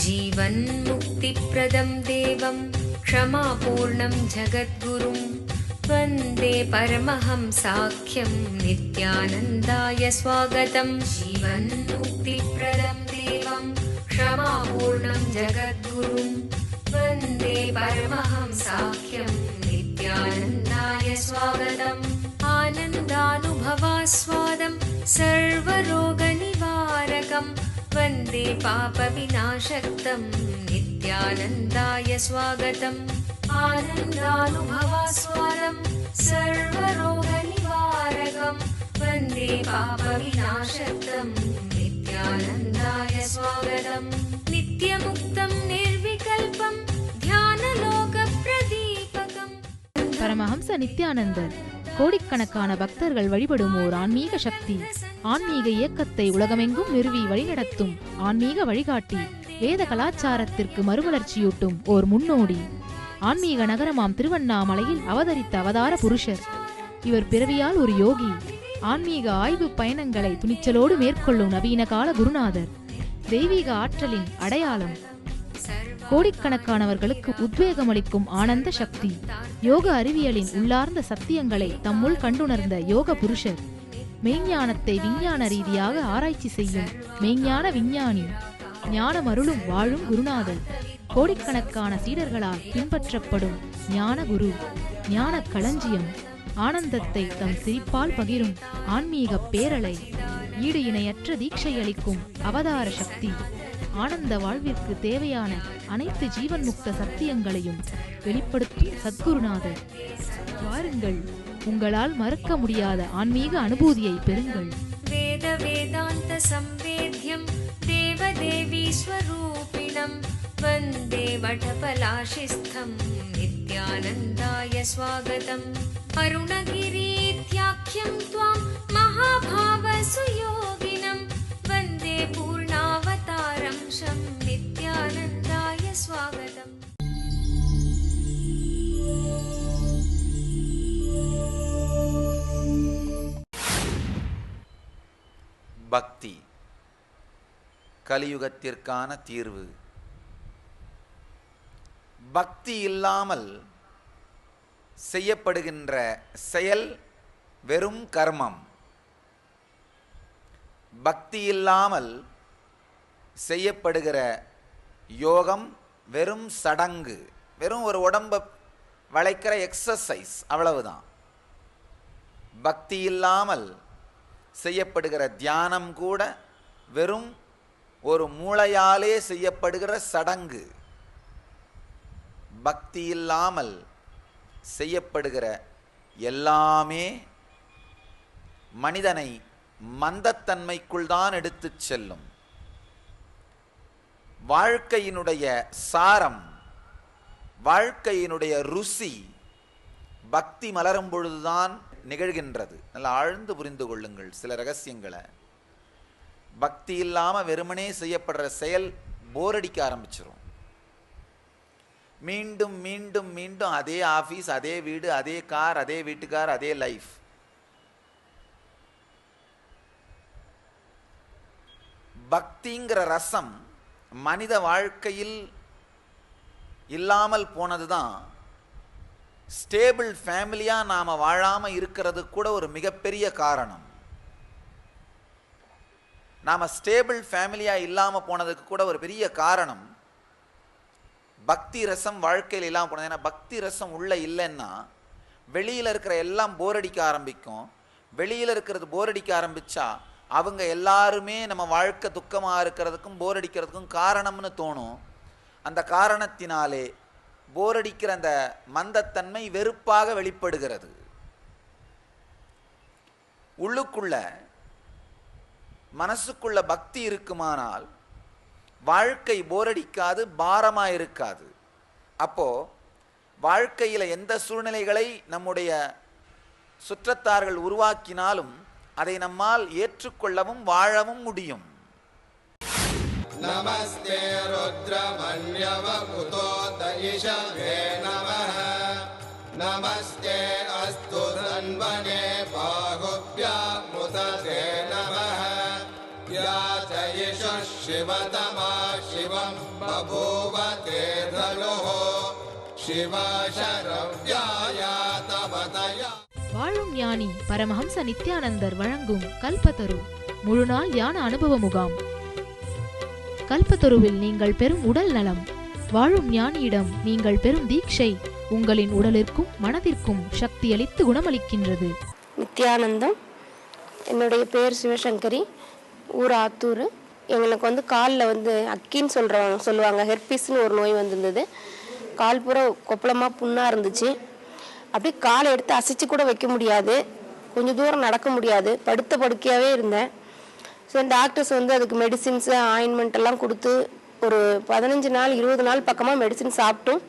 जीवन्मुक्तिप्रदं देवं क्षमापूर्णं जगद्गुरुं वन्दे परमहंसाख्यं नित्यानन्दाय स्वागतं। जीवन्मुक्तिप्रदं देवं क्षमापूर्णं जगद्गुरुं वन्दे परमहंसाख्यं नित्यानन्दाय स्वागतम्। आनन्दानुभवास्वादं सर्वरोगनिवारकं वन्दे पापविनाशक्तं नित्यानन्दाय स्वागतम्। आनन्दानुभवास्वादं सर्वरोगनिवारकं वन्दे पापविनाशक्तं नित्यानन्दाय स्वागतम्। नित्यमुक्तं निर्विकल्पं ध्यानलोकप्रदीपकम्। பரமஹம்ச நித்யானந்தர் கோடிக்கணக்கான பக்தர்கள் வழிபடும் ஓர் ஆன்மீக சக்தி. ஆன்மீக இயக்கத்தை உலகமெங்கும் நிறுவி வழிநடத்தும் ஆன்மீக வழிகாட்டி. வேத கலாச்சாரத்திற்கு மறுமலர்ச்சியூட்டும் ஓர் முன்னோடி. ஆன்மீக நகரமாம் திருவண்ணாமலையில் அவதரித்த அவதார புருஷர். இவர் பிறவியால் ஒரு யோகி. ஆன்மீக ஆய்வு பயணங்களை துணிச்சலோடு மேற்கொள்ளும் நவீன கால குருநாதர். தெய்வீக ஆற்றலின் அடையாளம். கோடிக்கணக்கானவர்களுக்கு உத்வேகமளிக்கும் ஆனந்த சக்தி. யோக அறிவியலின் உள்ளார்ந்த சத்தியங்களை தம்முள் கண்டுணர்ந்த யோக புருஷர். மெய்ஞானத்தை விஞ்ஞான ரீதியாக ஆராய்ச்சி செய்யும் மெய்ஞான விஞ்ஞானி. ஞானமருளும் வாழும் குருநாதர். கோடிக்கணக்கான சீடர்களால் பின்பற்றப்படும் ஞான குரு. ஞான களஞ்சியம். ஆனந்தத்தை தம் சிரிப்பால் பகிரும் ஆன்மீக பேரலை. ஈடு இணையற்ற தீட்சையளிக்கும் அவதார சக்தி. ஆனந்த வாழ்விற்கு தேவையான அனைத்து ஜீவன் முக்த சத்தியங்களையும் வெளிப்படுத்தும் சத்குருநாதர். வாருங்கள், உங்களால் மறக்க முடியாத ஆன்மீக அனுபூதியை பெறுங்கள். வேத வேதாந்த சம்வேத்யம் தேவதேவி ஸ்வரூபிணம் வந்தே வடபலாசிஸ்தம் நித்யானந்தாய ஸ்வாகதம். அருணகிரீத்யாख्यं त्वां महाभावसुयोगिनं वन्दे पूर्णावतारं शं नित्यानन्दाय स्वागतम्. பக்தி கலியுகத்திற்கான தீர்வு. பக்தி இல்லாமல் செய்யப்படுகின்ற செயல் வெறும் கர்மம். பக்தி இல்லாமல் செய்யப்படுகிற யோகம் வெறும் சடங்கு, வெறும் ஒரு உடம்பை வளைக்கிற எக்ஸசைஸ், அவ்வளவுதான். பக்தி இல்லாமல் செய்யப்படுகிற தியானம் கூட வெறும் ஒரு மூளையாலே செய்யப்படுகிற சடங்கு. பக்தி இல்லாமல் செய்யப்படுகிற எல்லாமே மனிதனை மந்தத்தன்மைக்குள் தான் எடுத்துச் செல்லும். வாழ்க்கையினுடைய சாரம், வாழ்க்கையினுடைய ருசி பக்தி மலரும் பொழுதுதான் நிகழ்கின்றது. நல்லா ஆழ்ந்து புரிந்து கொள்ளுங்கள் சில ரகசியங்களை. பக்தி இல்லாமல் வெறுமனே செய்யப்படுற செயல் போரடிக்க ஆரம்பிச்சிடும். மீண்டும் மீண்டும் மீண்டும் அதே ஆஃபீஸ், அதே வீடு, அதே கார், அதே வீட்டுக்கார், அதே லைஃப். பக்திங்கிற ரசம் மனித வாழ்க்கையில் இல்லாமல் போனதுதான் ஸ்டேபிள் ஃபேமிலியாக நாம் வாழாமல் இருக்கிறது கூட ஒரு மிகப்பெரிய காரணம். நாம் ஸ்டேபிள் ஃபேமிலியாக இல்லாமல் போனதுக்கு கூட ஒரு பெரிய காரணம் பக்தி ரசம் வாழ்க்கையில் இல்லாமல் போனது. ஏன்னா பக்தி ரசம் உள்ள இல்லைன்னா வெளியில் இருக்கிற எல்லாம் போரடிக்க ஆரம்பிக்கும். வெளியில் இருக்கிறது போரடிக்க ஆரம்பித்தா அவங்க எல்லாருமே நம்ம வாழ்க்கை துக்கமாக இருக்கிறதுக்கும் போரடிக்கிறதுக்கும் காரணம்னு தோணும். அந்த காரணத்தினாலே போரடிக்கிற அந்த மந்தத்தன்மை வெறுப்பாக வெளிப்படுகிறது. உள்ளுக்குள்ள மனசுக்குள்ள பக்தி இருக்குமானால் வாழ்க்கை போரடிக்காது, பாரமாக இருக்காது. அப்போ வாழ்க்கையில் எந்த சூழ்நிலைகளை நம்முடைய சுற்றத்தார்கள் உருவாக்கினாலும் அதை நம்மால் ஏற்றுக்கொள்ளவும் வாழவும் முடியும். நமஸ்தே ருத்ரமன்யவ குதோதயிஷவே நமஹ. நமஸ்தே அஸ்து தன்வனே பாகுப்யா முததே நமஹ. யா ஜயிஷஸ்ய शिवतमा शिवं बभूव ते धनुः शिवशरव्याय तवतया. வாழும் ஞானி பரமஹம்ச நித்யானந்தர் வழங்கும் கல்பத்தரு முழுநாள் தியான அனுபவ முகாம். கல்பத்தருவில் நீங்கள் பெறும் உடல் நலம். வாழும் ஞானியிடம் நீங்கள் பெறும் தீட்சை உங்களின் உடலிற்கும் மனதிற்கும் சக்தியளித்து குணமளிக்கின்றது. நித்யானந்தம். என்னுடைய பேர் சிவசங்கரி. ஊர் ஆத்தூர். எங்களுக்கு காலில் அக்கின்னு சொல்லுவாங்க. ஹெர்பிஸ்னு ஒரு நோய் வந்திருந்தது. கால் பூரா கொப்பளமாக புண்ணாக இருந்துச்சு. அப்படியே காலை எடுத்து அசைச்சு கூட வைக்க முடியாது. கொஞ்சம் தூரம் நடக்க முடியாது. படுத்த படுக்கையாகவே இருந்தேன். ஸோ டாக்டர்ஸ் அதுக்கு மெடிசின்ஸு ஆயின்மெண்ட் எல்லாம் கொடுத்து ஒரு 15 நாள் 20 நாள் பக்கமாக மெடிசின் சாப்பிட்டும்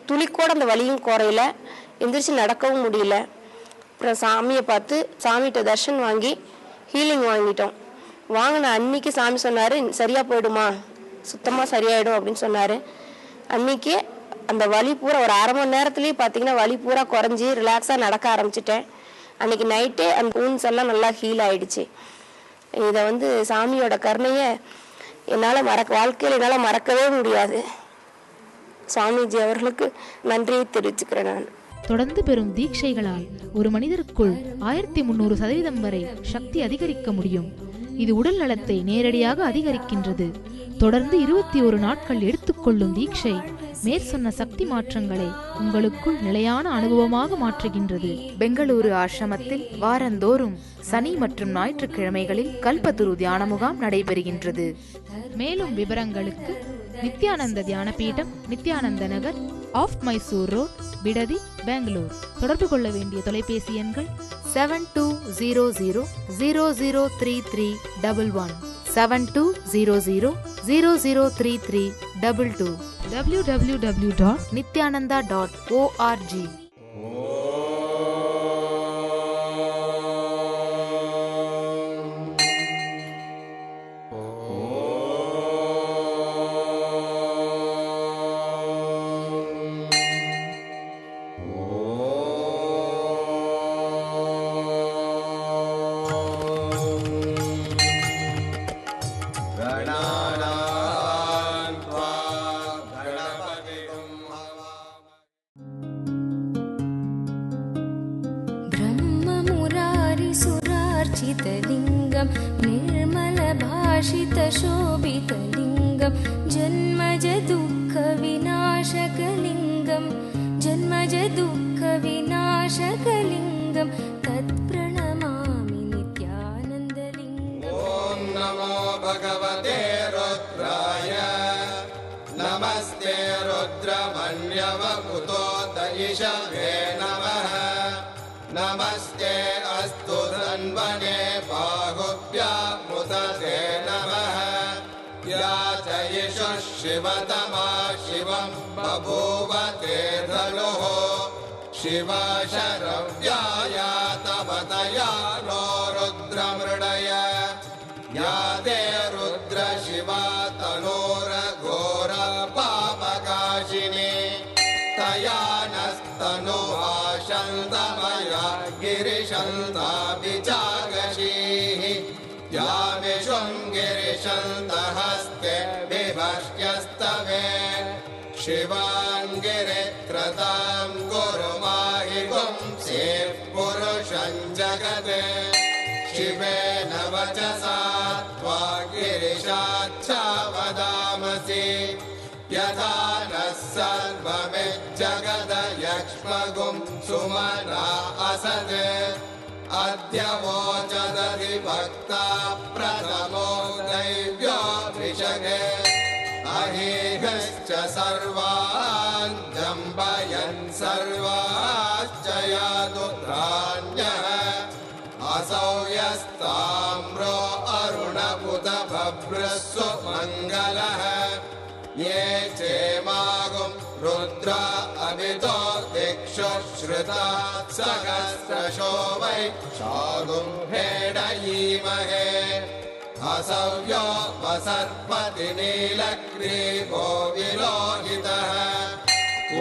துளிக்கூட அந்த வலியும் குறையில. எந்திரிச்சு நடக்கவும் முடியல. அப்புறம் சாமியை பார்த்து சாமிகிட்ட தர்ஷன் வாங்கி ஹீலிங் வாங்கிட்டோம். வாங்கின அன்னைக்கு சாமி சொன்னார், சரியாக போயிடுமா, சுத்தமாக சரியாயிடும் அப்படின்னு சொன்னார். அன்னைக்கே அந்த வலி பூரா ஒரு அரை மணி நேரத்துலேயே பார்த்தீங்கன்னா வலி பூரா குறைஞ்சி ரிலாக்ஸாக நடக்க ஆரம்பிச்சிட்டேன். அன்னைக்கு நைட்டே அந்த ஊன்ஸ் எல்லாம் நல்லா ஹீல் ஆயிடுச்சு. இதை சாமியோட கருணையை என்னால் வாழ்க்கையில் என்னால் மறக்கவே முடியாது. சாமிஜி அவர்களுக்கு நன்றியை தெரிவிச்சுக்கிறேன். நான் தொடர்ந்து பெறும் தீட்சைகளால் ஒரு மனிதருக்குள் 1300% வரை சக்தி அதிகரிக்க முடியும். இது உடல் நலத்தை நேரடியாக அதிகரிக்கின்றது. தொடர்ந்து 21 நாட்கள் எடுத்துக்கொள்ளும் தீட்சை மேற்சொன்ன சக்தி மாற்றங்களை உங்களுக்குள் நிலையான அனுபவமாக மாற்றுகின்றது. பெங்களூரு ஆசிரமத்தில் வாரந்தோறும் சனி மற்றும் ஞாயிற்றுக்கிழமைகளில் கல்பத்துரு தியான முகாம் நடைபெறுகின்றது. மேலும் விவரங்களுக்கு நித்யானந்த தியான பீடம், நித்யானந்த நகர், ஆஃப் மைசூர் ரோட், பிடதி, பெங்களூர். தொடர்பு கொள்ள வேண்டிய தொலைபேசி எண்கள் 7200003311, 7200003322, www.nityananda.org. ब्रह्ममुरारिसुरार्चितलिङ्गं निर्मलभाषितशोभितलिङ्गं जन्मजदुःखविनाशकलिङ्गं जन्मजदुःखविनाशकलिङ्गं तत्प्रणमामि नित्यानन्दलिङ्गम्. ॐ नमो भगवते रुद्राय. नमस्ते रुद्रमन्यवपुतो दयिषवे नमः. नमस्ते अस्तु धन्वने बाहुभ्यामुदते नमः. या जयिषु शिवतमा शिवं बभूव ते धनुः शिवशरव्याय तवतया नो रुद्रमृडय. या ते रुद्र शिवा तनोरघोर पापकाशिनी तया नस्तनुवाशन्तमया गिरिशन्ताभिचागशीः. या विशृङ्गिरिशन्तहस्ते विभष्ट्यस्तवे शिवाङ्गिरित्रतां गुरुमाहि पुंसेः पुरुषं जगते. शिवेन वचसा त्वा गिरिशाच्छा वदामसि. यथा नः सर्वमिज्जगदयक्ष्मगुं सुमना असत्. अद्य वोचदधिभक्ता प्रथमो दैव्यो विशगे. अहीहश्च सर्वान् जम्बयन् सर्वाश्च यादुत्राण्यः. असौ यस्ताम्रो अरुणपुतभभ्रस्सु मङ्गलः. ये चेमागुं रुद्रा अभितो दिक्षु श्रुता सहस्रशो वै शागुं हेडयीमहे. असव्यो वसर्पति नीलग्रीवो विलोहितः.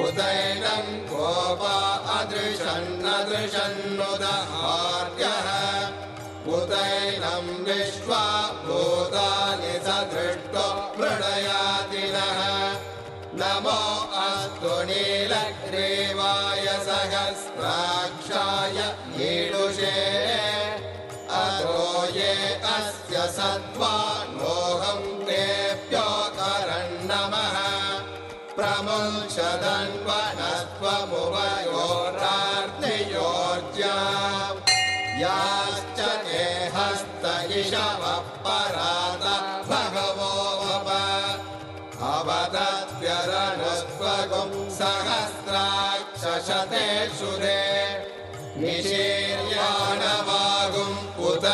उदैनं गोपा अदृशन्नदृशन्नुदहार्यः. उदैनं तं विश्वा भूतानि सदृष्टो मृडयाति नः नमो अस्तु नीलग्रीवाय सहस्राक्षाय ईडुषे अतो ये अस्य सत्त्वान्मोहं तेभ्यो करन्नमः प्रमुञ्चदन्वनत्वमुभयोरार्तियोर्ज्याम् याश्च ते हस्त इषवः परात भगवो वप अवदत्यरनुस्वगुं सहस्राक्षशतेषु ते निशीर्याणवागुम् उत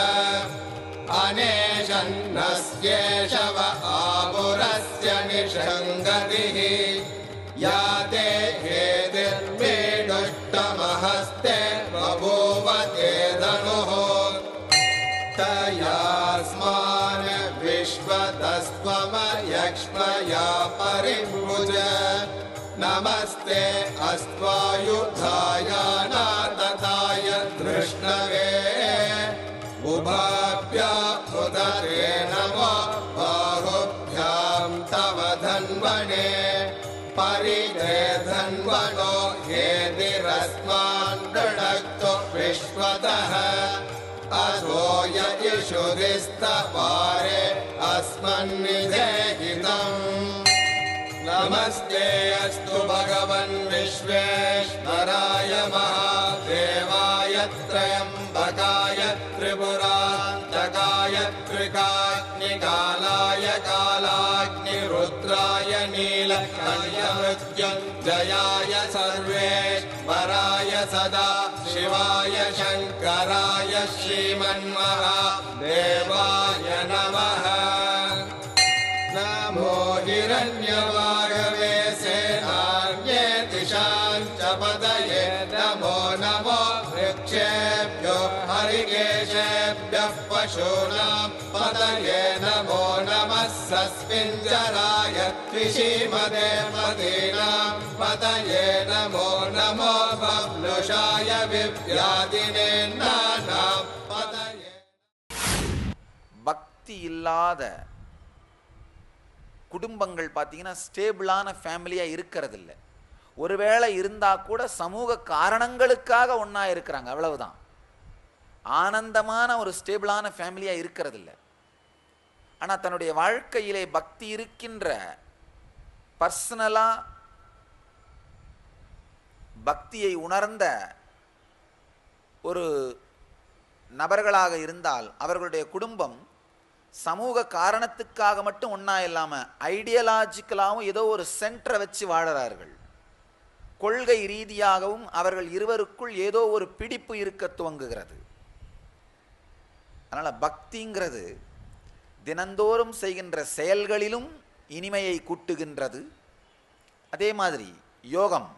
अनेशन्नस्येषव आपुरस्य निषङ्गतिः या ते हेतिर्मेडुष्टमहस्ते बभूव ते धनुः तयास्मान् विश्वतस्त्वमयक्ष्मया परिभुज नमस्ते अस्त्वायुधायानातताय धृष्णवे उभाभ्यामुदते नमो बाहुभ्यां तव धन्वने परिधे धन्वनो हेतिरस्मान् दृढक्तो विश्वतः असो यिषुधिस्तवारे अस्मन्निधेहितम् नमस्ते अस्तु भगवन् विश्वेश्वराय महादेवाय त्र्यम्बकाय त्रिपुरान्तकाय त्रिकाग्निकालाय कालाग्निरुद्राय नीलकण्ठमृत्युञ्जयाय सर्वेश्वराय सदा शिवाय शङ्कराय श्रीमन्महादेवाय नमः नमो हिरण्यवागवे सेनान्ये दिशां च पदये नमो नमो वृक्षेभ्यो हरिकेशेभ्यः पशूनां पदये नमो नमः सस्मिञ्जराय त्रिशीमदे मदीनां पदये नमो नमो बब्लुषाय विव्याधिने नानां पदये பக்தி இல்லாத குடும்பங்கள் பார்த்தீங்கன்னா ஸ்டேபிளான ஃபேமிலியாக இருக்கிறது இல்லை. ஒருவேளை இருந்தால் கூட சமூக காரணங்களுக்காக ஒன்றா இருக்கிறாங்க, அவ்வளவுதான். ஆனந்தமான ஒரு ஸ்டேபிளான ஃபேமிலியாக இருக்கிறது இல்லை. ஆனால் தன்னுடைய வாழ்க்கையிலே பக்தி இருக்கின்ற பர்சனலாக பக்தியை உணர்ந்த ஒரு நபர்களாக இருந்தால் அவர்களுடைய குடும்பம் சமூக காரணத்துக்காக மட்டும் ஒன்றா இல்லாமல் ஐடியலாஜிக்கலாகவும் ஏதோ ஒரு சென்டரை வச்சு வாழறார்கள். கொள்கை ரீதியாகவும் அவர்கள் இருவருக்குள் ஏதோ ஒரு பிடிப்பு இருக்க துவங்குகிறது. அதனால் பக்திங்கிறது தினந்தோறும் செய்கின்ற செயல்களிலும் இனிமையை கூட்டுகின்றது. அதே மாதிரி யோகம்,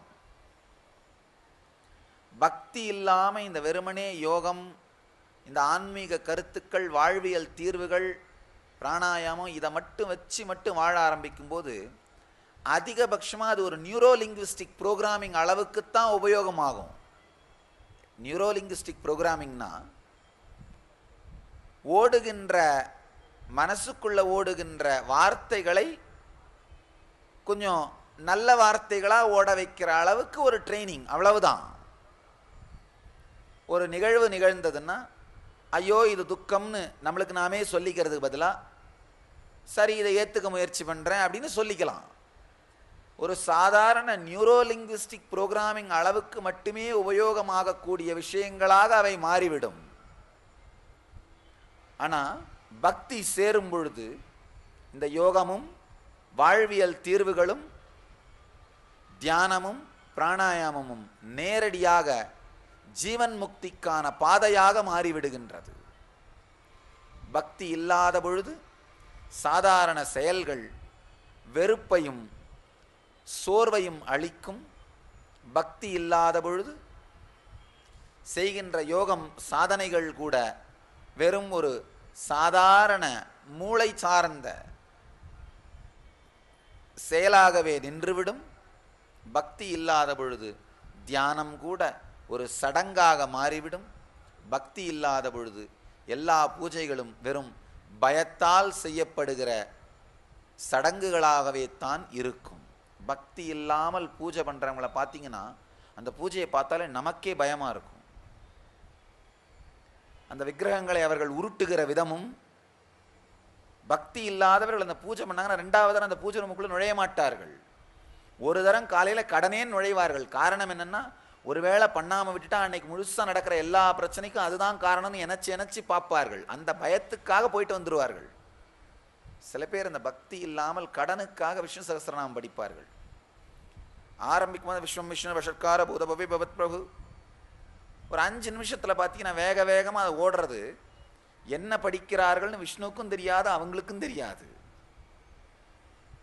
பக்தி இல்லாமல் இந்த வெறுமனே யோகம், இந்த ஆன்மீக கருத்துக்கள், வாழ்வியல் தீர்வுகள், பிராணாயாமம் இதை மட்டும் வச்சு வாழ ஆரம்பிக்கும்போது அதிகபட்சமாக அது ஒரு நியூரோலிங்குவிஸ்டிக் ப்ரோக்ராமிங் அளவுக்குத்தான் உபயோகமாகும். நியூரோலிங்குவிஸ்டிக் ப்ரோக்ராமிங்னா ஓடுகின்ற மனசுக்குள்ள ஓடுகின்ற வார்த்தைகளை கொஞ்சம் நல்ல வார்த்தைகளாக ஓட வைக்கிற அளவுக்கு ஒரு ட்ரைனிங், அவ்வளவுதான். ஒரு நிகழ்வு நிகழ்ந்ததுன்னா ஐயோ இது துக்கம்னு நம்மளுக்கு நாமே சொல்லிக்கிறதுக்கு பதிலாக சரி இதை ஏற்றுக்க முயற்சி பண்ணுறேன் அப்படின்னு சொல்லிக்கலாம். ஒரு சாதாரண நியூரோலிங்குவிஸ்டிக் ப்ரோக்ராமிங் அளவுக்கு மட்டுமே உபயோகமாகக்கூடிய விஷயங்களாக அவை மாறிவிடும். ஆனால் பக்தி சேரும் பொழுது இந்த யோகமும் வாழ்வியல் தீர்வுகளும் தியானமும் பிராணாயாமமும் நேரடியாக ஜீவன் முக்திக்கான பாதையாக மாறிவிடுகின்றது. பக்தி இல்லாத பொழுது சாதாரண செயல்கள் வெறுப்பையும் சோர்வையும் அளிக்கும். பக்தி இல்லாத பொழுது செய்கின்ற யோகம் சாதனைகள் கூட வெறும் ஒரு சாதாரண மூளை சார்ந்த செயலாகவே நின்றுவிடும். பக்தி இல்லாத பொழுது தியானம் கூட ஒரு சடங்காக மாறிவிடும். பக்தி இல்லாத பொழுது எல்லா பூஜைகளும் வெறும் பயத்தால் செய்யப்படுகிற சடங்குகளாகவே தான் இருக்கும். பக்தி இல்லாமல் பூஜை பண்ணுறவங்கள பார்த்தீங்கன்னா அந்த பூஜையை பார்த்தாலே நமக்கே பயமாக இருக்கும். அந்த விக்கிரகங்களை அவர்கள் உருட்டுகிற விதமும், பக்தி இல்லாதவர்கள் அந்த பூஜை பண்ணாங்கன்னா 2வது தரம் அந்த பூஜை ரூமுக்குள்ளே நுழைய மாட்டார்கள். ஒரு தரம் காலையில் கடனே நுழைவார்கள். காரணம் என்னென்னா, ஒருவேளை பண்ணாமல் விட்டுட்டா அன்னைக்கு முழுசாக நடக்கிற எல்லா பிரச்சனைக்கும் அதுதான் காரணம்னு நினச்சி பார்ப்பார்கள். அந்த பயத்துக்காக போயிட்டு வந்துடுவார்கள். சில பேர் அந்த பக்தி இல்லாமல் கடனுக்காக விஷ்ணு சகஸ்ரநாமம் படிப்பார்கள். ஆரம்பிக்கும் போது விஸ்வம் விஷ்ணு வஷட்கார பூத பவி பவத் பிரபு, ஒரு 5 நிமிஷத்தில் பார்த்தீங்கன்னா வேக வேகமாக அது ஓடுறது. என்ன படிக்கிறார்கள்னு விஷ்ணுவுக்கும் தெரியாது, அவங்களுக்கும் தெரியாது.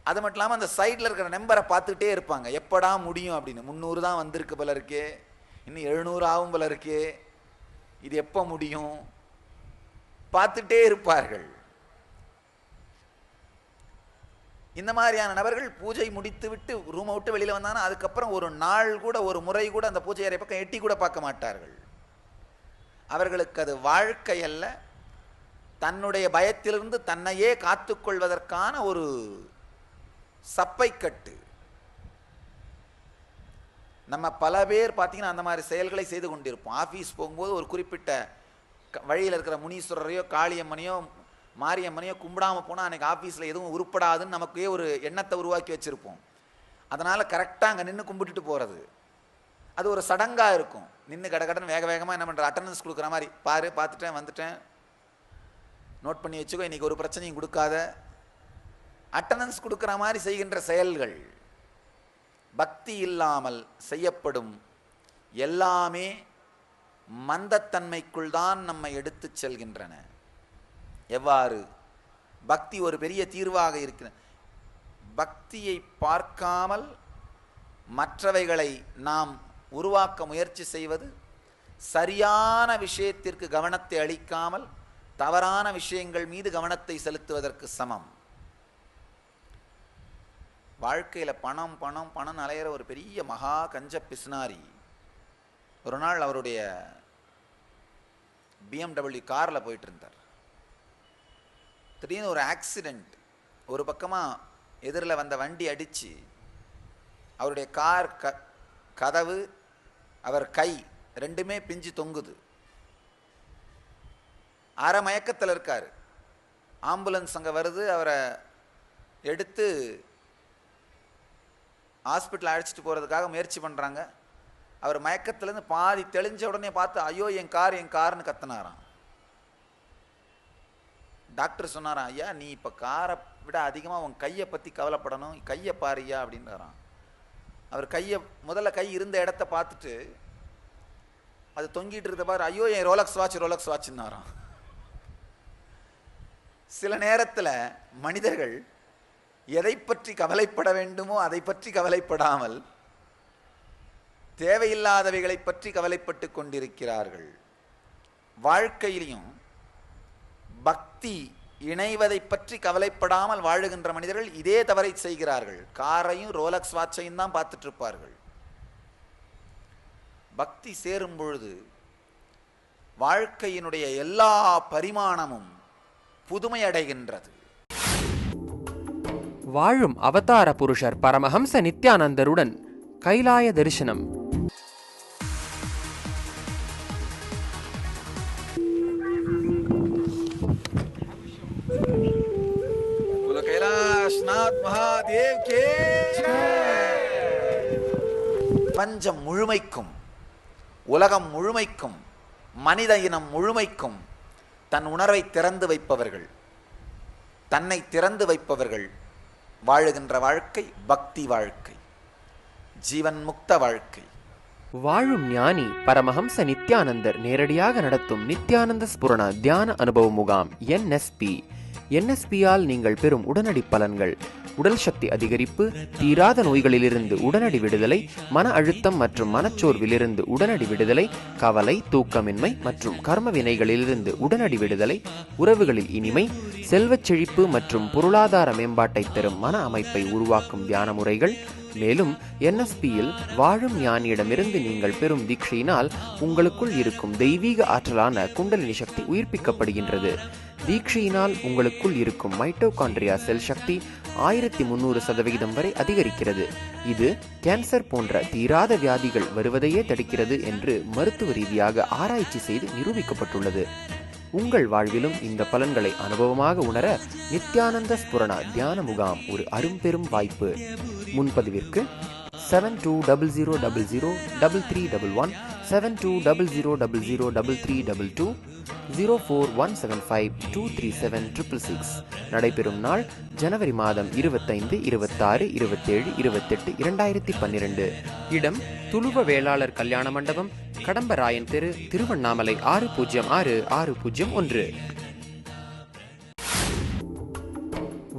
அது மட்டும் இல்லாமல் அந்த சைடில் இருக்கிற நம்பரை பார்த்துக்கிட்டே இருப்பாங்க, எப்படா முடியும் அப்படின்னு. 300 தான் வந்திருக்கு போல இருக்கே, இன்னும் 700 ஆகும் போல இருக்கே, இது எப்போ முடியும் பார்த்துட்டே இருப்பார்கள். இந்த மாதிரியான நபர்கள் பூஜை முடித்து விட்டு ரூமை விட்டு வெளியில் வந்தாங்கன்னா அதுக்கப்புறம் ஒரு நாள் கூட, ஒரு முறை கூட அந்த பூஜை அறை பக்கம் எட்டி கூட பார்க்க மாட்டார்கள். அவர்களுக்கு அது வாழ்க்கை அல்ல, தன்னுடைய பயத்திலிருந்து தன்னையே காத்துக்கொள்வதற்கான ஒரு சப்பைக்கட்டு. நம்ம பல பேர் பார்த்தீங்கன்னா அந்த மாதிரி செயல்களை செய்து கொண்டிருப்போம். ஆஃபீஸ் போகும்போது ஒரு குறிப்பிட்ட வழியில் இருக்கிற முனீஸ்வரரையோ காளியம்மனையோ மாரியம்மனையோ கும்பிடாமல் போனால் அன்றைக்கி ஆஃபீஸில் எதுவும் உருப்படாதுன்னு நமக்கே ஒரு எண்ணத்தை உருவாக்கி வச்சுருப்போம். அதனால் கரெக்டாக அங்கே நின்று கும்பிட்டுட்டு போகிறது அது ஒரு சடங்காக இருக்கும். நின்று கடகடன்னு வேக வேகமாக என்ன பண்ணுற, அட்டண்டன்ஸ் கொடுக்குற மாதிரி, பாரு பார்த்துட்டேன் வந்துட்டேன், நோட் பண்ணி வச்சுக்கோ, இன்றைக்கி ஒரு பிரச்சனையும் கொடுக்காத, அட்டண்டன்ஸ் கொடுக்குற மாதிரி செய்கின்ற செயல்கள். பக்தி இல்லாமல் செய்யப்படும் எல்லாமே மந்தத்தன்மைக்குள் தான் நம்மை எடுத்து செல்கின்றன. எவ்வாறு பக்தி ஒரு பெரிய தீர்வாக இருக்கிறது. பக்தியை பார்க்காமல் மற்றவைகளை நாம் உருவாக்க முயற்சி செய்வது, சரியான விஷயத்திற்கு கவனத்தை அளிக்காமல் தவறான விஷயங்கள் மீது கவனத்தை செலுத்துவதற்கு சமம். வாழ்க்கையில் பணம் பணம் பணம் அலையிற ஒரு பெரிய மகா கஞ்ச பிஸ்னாரி ஒரு நாள் அவருடைய BMW காரில் போயிட்டு இருந்தார். திடீர்னு ஒரு ஆக்சிடெண்ட். ஒரு பக்கமாக எதிரில் வந்த வண்டி அடித்து அவருடைய கார் கதவு, அவர் கை ரெண்டுமே பிஞ்சு தொங்குது. அரை மயக்கத்தில் இருக்கார். ஆம்புலன்ஸ் அங்கே வருது. அவரை எடுத்து ஹாஸ்பிட்டல் அழைச்சிட்டு போகிறதுக்காக முயற்சி பண்ணுறாங்க. அவர் மயக்கத்துலேருந்து பாதி தெளிஞ்ச உடனே பார்த்து, ஐயோ என் கார்னு கத்துனாராம். டாக்டர் சொன்னாராம், ஐயா நீ இப்போ காரை விட அதிகமாக உன் கையை பற்றி கவலைப்படணும், கையை பாரியா அப்படின்றாராம். அவர் முதல்ல கை இருந்த இடத்த பார்த்துட்டு அது தொங்கிட்டு இருந்த பாரு, ஐயோ என் ரோலக்ஸ் வாட்ச்னாராம். சில நேரத்தில் மனிதர்கள் எதை பற்றி கவலைப்பட வேண்டுமோ அதை பற்றி கவலைப்படாமல் தேவையில்லாதவைகளை பற்றி கவலைப்பட்டு கொண்டிருக்கிறார்கள். வாழ்க்கையிலையும் பக்தி இணைவதை பற்றி கவலைப்படாமல் வாழுகின்ற மனிதர்கள் இதே தவறை செய்கிறார்கள். காரையும் ரோலக்ஸ் வாட்சையும் தான் பார்த்துட்டு இருப்பார்கள். பக்தி சேரும் பொழுது வாழ்க்கையினுடைய எல்லா பரிமாணமும் புதுமையடைகின்றது. வாழும் அவதார புருஷர் பரமஹம்ச நித்யானந்தருடன் கைலாய தரிசனம். பஞ்சம் முழுமைக்கும், உலகம் முழுமைக்கும், மனித இனம் முழுமைக்கும் தன் உணர்வை திறந்து வைப்பவர்கள், தன்னை திறந்து வைப்பவர்கள் வாழுகின்ற வாழ்க்கை பக்தி வாழ்க்கை, ஜீவன் முக்த வாழ்க்கை. வாழும் ஞானி பரமஹம்ச நித்யானந்தர் நேரடியாக நடத்தும் நித்யானந்த ஸ்புரண தியான அனுபவ முகாம் NSP-ஆல் நீங்கள் பெறும் உடனடி பலன்கள்: உடல் சக்தி அதிகரிப்பு, தீராத நோய்களிலிருந்து உடனடி விடுதலை, மன அழுத்தம் மற்றும் மனச்சோர்விலிருந்து உடனடி விடுதலை, கவலை, தூக்கமின்மை மற்றும் கர்ம வினைகளிலிருந்து உடனடி விடுதலை, உறவுகளில் இனிமை, செல்வச் செழிப்பு மற்றும் பொருளாதார மேம்பாட்டை தரும் மன அமைப்பை உருவாக்கும் தியான முறைகள், மேலும் NSPயில் வாழும் ஞானியிடமிருந்து நீங்கள் பெறும் தீட்சையினால் உங்களுக்குள் இருக்கும் தெய்வீக ஆற்றலான குண்டலினி சக்தி உயிர்ப்பிக்கப்படுகின்றது. தீட்சையினால் உங்களுக்குள் இருக்கும் மைட்டோகாண்ட்ரியா செல் சக்தி 1300% வரை அதிகரிக்கிறது. இது கேன்சர் போன்ற தீராத வியாதிகள் வருவதையே தடுக்கிறது என்று மருத்துவ ரீதியாக ஆராய்ச்சி செய்து நிரூபிக்கப்பட்டுள்ளது. உங்கள் வாழ்விலும் இந்த பலன்களை அனுபவமாக உணர நித்யானந்த ஸ்புரணா தியான முகாம் ஒரு அரும்பெரும் வாய்ப்பு. முன்பதிவிற்கு 7200003311 7200003322 04175237666. நடைபெறும் நாள் ஜனவரி மாதம் 25, 26, 27, 28, 2012. இடம் துளுவ வேளாளர் கல்யாண மண்டபம், கடம்பராயன் தெரு, திருவண்ணாமலை 606601.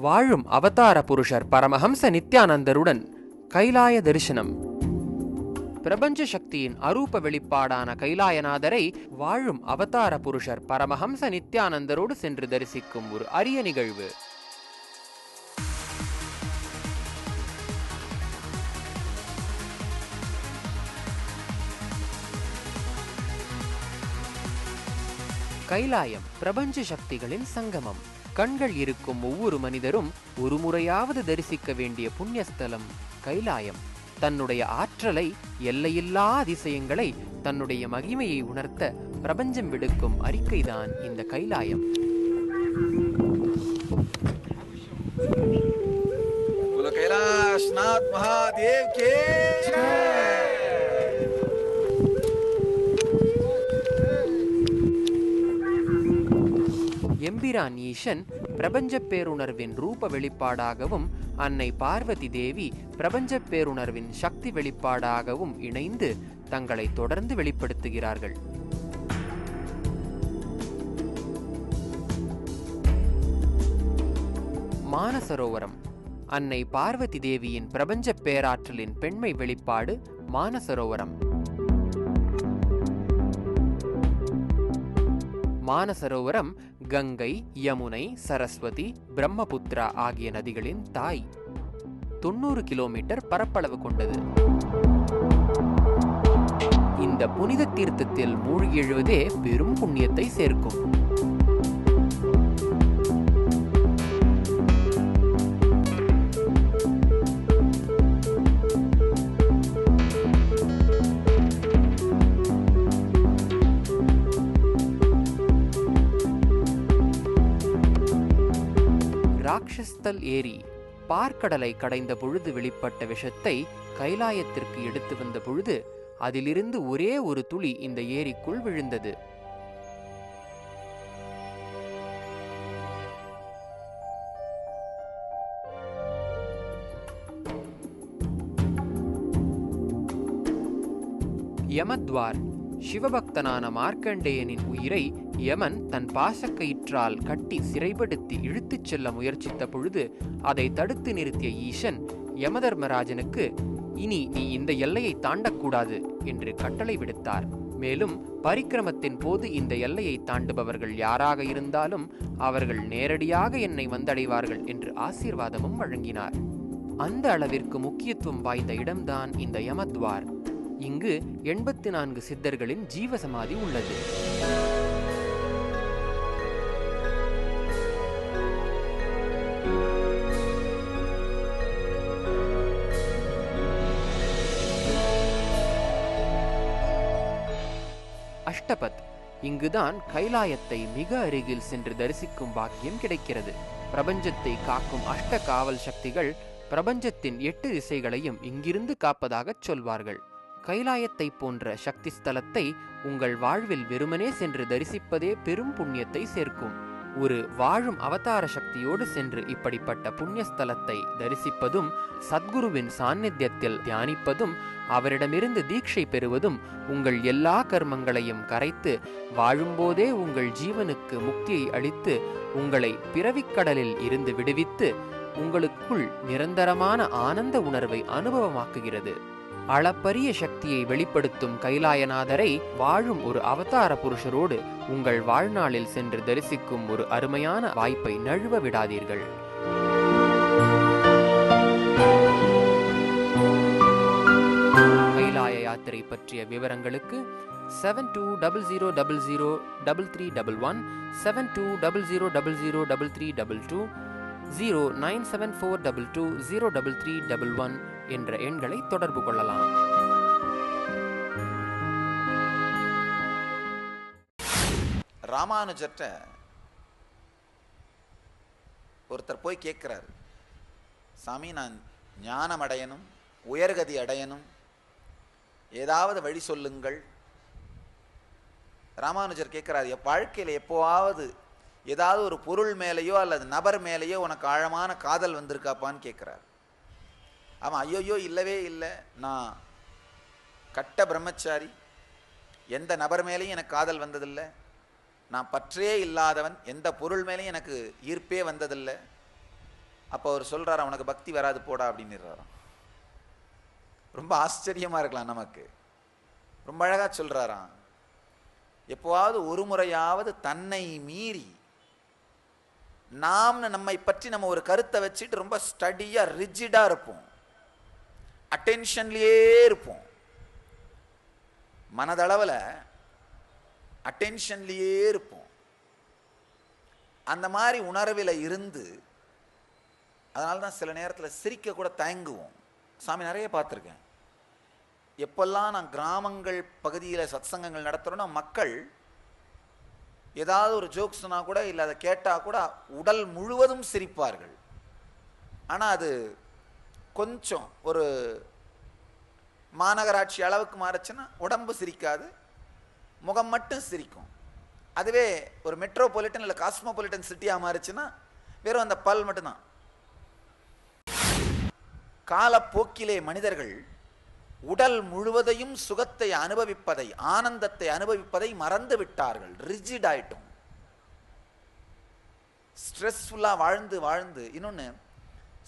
வாழும் அவதார புருஷர் பரமஹம்ச நித்யானந்தருடன் கைலாய தரிசனம். பிரபஞ்ச சக்தியின் அரூப வெளிப்பாடான கைலாயநாதரை வாழும் அவதார புருஷர் பரமஹம்ச நித்யானந்தரோடு சென்று தரிசிக்கும் ஒரு அரிய நிகழ்வு. கைலாயம் பிரபஞ்ச சக்திகளின் சங்கமம். கண்கள் இருக்கும் ஒவ்வொரு மனிதரும் ஒரு முறையாவது தரிசிக்க வேண்டிய புண்ணியஸ்தலம் கைலாயம். தன்னுடைய ஆற்றலை, எல்லையில்லா அதிசயங்களை, தன்னுடைய மகிமையை உணர்த்த பிரபஞ்சம் விடுக்கும் அறிக்கைதான் இந்த கைலாயம். கைலாஷ்நாத் மகாதேவ் கே எம்பிரான் ஈசன் பிரபஞ்ச பேருணர்வின் ரூப வெளிப்பாடாகவும் அன்னை பார்வதி தேவி பிரபஞ்ச பேருணர்வின் சக்தி வெளிப்பாடாகவும் இணைந்து தங்களை தொடர்ந்து வெளிப்படுத்துகிறார்கள். மானசரோவரம் அன்னை பார்வதி தேவியின் பிரபஞ்ச பேராற்றலின் பெண்மை வெளிப்பாடு மானசரோவரம். மானசரோவரம் கங்கை, யமுனை, சரஸ்வதி, பிரம்மபுத்திரா ஆகிய நதிகளின் தாய். 90 கிலோமீட்டர் பரப்பளவு கொண்டது. இந்த புனித தீர்த்தத்தில் மூழ்கி எழுவதே பெரும் புண்ணியத்தை சேர்க்கும். ராக்ஷஸ்தல் ஏரி பார்க்கடலை கடைந்த பொழுது வெளிப்பட்ட விஷத்தை கைலாயத்திற்கு எடுத்து வந்த பொழுது அதிலிருந்து ஒரே ஒரு துளி இந்த ஏரிக்குள் விழுந்தது. யமத்வார் சிவபக்தனான மார்க்கண்டேயனின் உயிரை யமன் தன் பாசக்கயிற்றால் கட்டி சிறைப்படுத்தி இழுத்துச் செல்ல முயற்சித்த பொழுது அதை தடுத்து நிறுத்திய ஈசன் யமதர்மராஜனுக்கு இனி நீ இந்த எல்லையை தாண்டக்கூடாது என்று கட்டளை விடுத்தார். மேலும் பரிக்கிரமத்தின் போது இந்த எல்லையை தாண்டுபவர்கள் யாராக இருந்தாலும் அவர்கள் நேரடியாக என்னை வந்தடைவார்கள் என்று ஆசீர்வாதமும் வழங்கினார். அந்த அளவிற்கு முக்கியத்துவம் வாய்ந்த இடம்தான் இந்த யமத்வார். இங்கு 84 சித்தர்களின் ஜீவசமாதி உள்ளது. அஷ்டபத் இங்குதான் கைலாயத்தை மிக அருகில் சென்று தரிசிக்கும் பாக்கியம் கிடைக்கிறது. பிரபஞ்சத்தை காக்கும் அஷ்ட காவல் சக்திகள் பிரபஞ்சத்தின் 8 திசைகளையும் இங்கிருந்து காப்பதாகச் சொல்வார்கள். கைலாயத்தை போன்ற சக்தி ஸ்தலத்தை உங்கள் வாழ்வில் வெறுமனே சென்று தரிசிப்பதே பெரும் புண்ணியத்தை சேர்க்கும். ஒரு வாழும் அவதார சக்தியோடு சென்று இப்படிப்பட்ட புண்ணியஸ்தலத்தை தரிசிப்பதும், சத்குருவின் சாநித்தியத்தில் தியானிப்பதும், அவரிடமிருந்து தீட்சை பெறுவதும் உங்கள் எல்லா கர்மங்களையும் கரைத்து வாழும்போதே உங்கள் ஜீவனுக்கு முக்தியை அளித்து உங்களை பிறவிக்கடலில் இருந்து விடுவித்து உங்களுக்குள் நிரந்தரமான ஆனந்த உணர்வை அனுபவமாக்குகிறது. அளப்பரிய சக்தியை வெளிப்படுத்தும் கைலாயநாதரை வாழும் ஒரு அவதார புருஷரோடு உங்கள் வாழ்நாளில் சென்று தரிசிக்கும் ஒரு அருமையான வாய்ப்பை நழுவ விடாதீர்கள். யாத்திரை பற்றிய விவரங்களுக்கு 7200003311 7200003322 09742203311 என்ற எண்களை தொடர்பு கொள்ளலாம். ராமானுஜர்ட்ட ஒருத்தர் போய் கேட்குறாரு, சாமி நான் ஞானம் அடையணும், உயர்கதி அடையணும், ஏதாவது வழி சொல்லுங்கள். ராமானுஜர் கேட்குறாரு, வாழ்க்கையில் எப்போவாவது ஏதாவது ஒரு பொருள் மேலேயோ அல்லது நபர் மேலேயோ உனக்கு ஆழமான காதல் வந்திருக்காப்பான்னு கேட்குறாரு. ஆமாம், ஐயோயோ இல்லவே இல்லை, நான் கட்ட பிரம்மச்சாரி, எந்த நபர் மேலேயும் எனக்கு காதல் வந்ததில்லை, நான் பற்றே இல்லாதவன், எந்த பொருள் மேலேயும் எனக்கு ஈர்ப்பே வந்ததில்லை. அப்போ அவர் சொல்கிறார், அவனுக்கு பக்தி வராது போடா அப்படின்னுறாராம். ரொம்ப ஆச்சரியமாக இருக்கலாம் நமக்கு. ரொம்ப அழகாக சொல்கிறாராம், எப்போவாவது ஒரு முறையாவது தன்னை மீறி நம்மை பற்றி நம்ம ஒரு கருத்தை வச்சுட்டு ரொம்ப ஸ்டடியாக ரிஜிடாக இருப்போம், அட்டென்ஷன்லேயே இருப்போம், மனதளவில் அட்டென்ஷன்லேயே இருப்போம். அந்த மாதிரி உணர்வில் இருந்து அதனால தான் சில நேரத்தில் சிரிக்க கூட தயங்குவோம். சாமி நிறைய பார்த்துருக்கேன். எப்பெல்லாம் நான் கிராமங்கள் பகுதியில் சத்சங்கங்கள் நடத்துகிறோன்னா மக்கள் ஏதாவது ஒரு ஜோக் சொன்னால் கூட இல்லை அதை கேட்டால் கூட உடல் முழுவதும் சிரிப்பார்கள். ஆனால் அது கொஞ்சம் ஒரு மாநகராட்சி அளவுக்கு மாறுச்சுன்னா உடம்பு சிரிக்காது, முகம் மட்டும் சிரிக்கும். அதுவே ஒரு மெட்ரோபாலிட்டன் இல்லை காஸ்மோபாலிட்டன் சிட்டியாக மாறுச்சுன்னா வெறும் அந்த பல் மட்டும்தான். காலப்போக்கிலே மனிதர்கள் உடல் முழுவதையும் சுகத்தை அனுபவிப்பதை, ஆனந்தத்தை அனுபவிப்பதை மறந்து விட்டார்கள். ரிஜிட் ஆயிட்டோம், ஸ்ட்ரெஸ்ஃபுல்லாக வாழ்ந்து வாழ்ந்து. இன்னொன்று,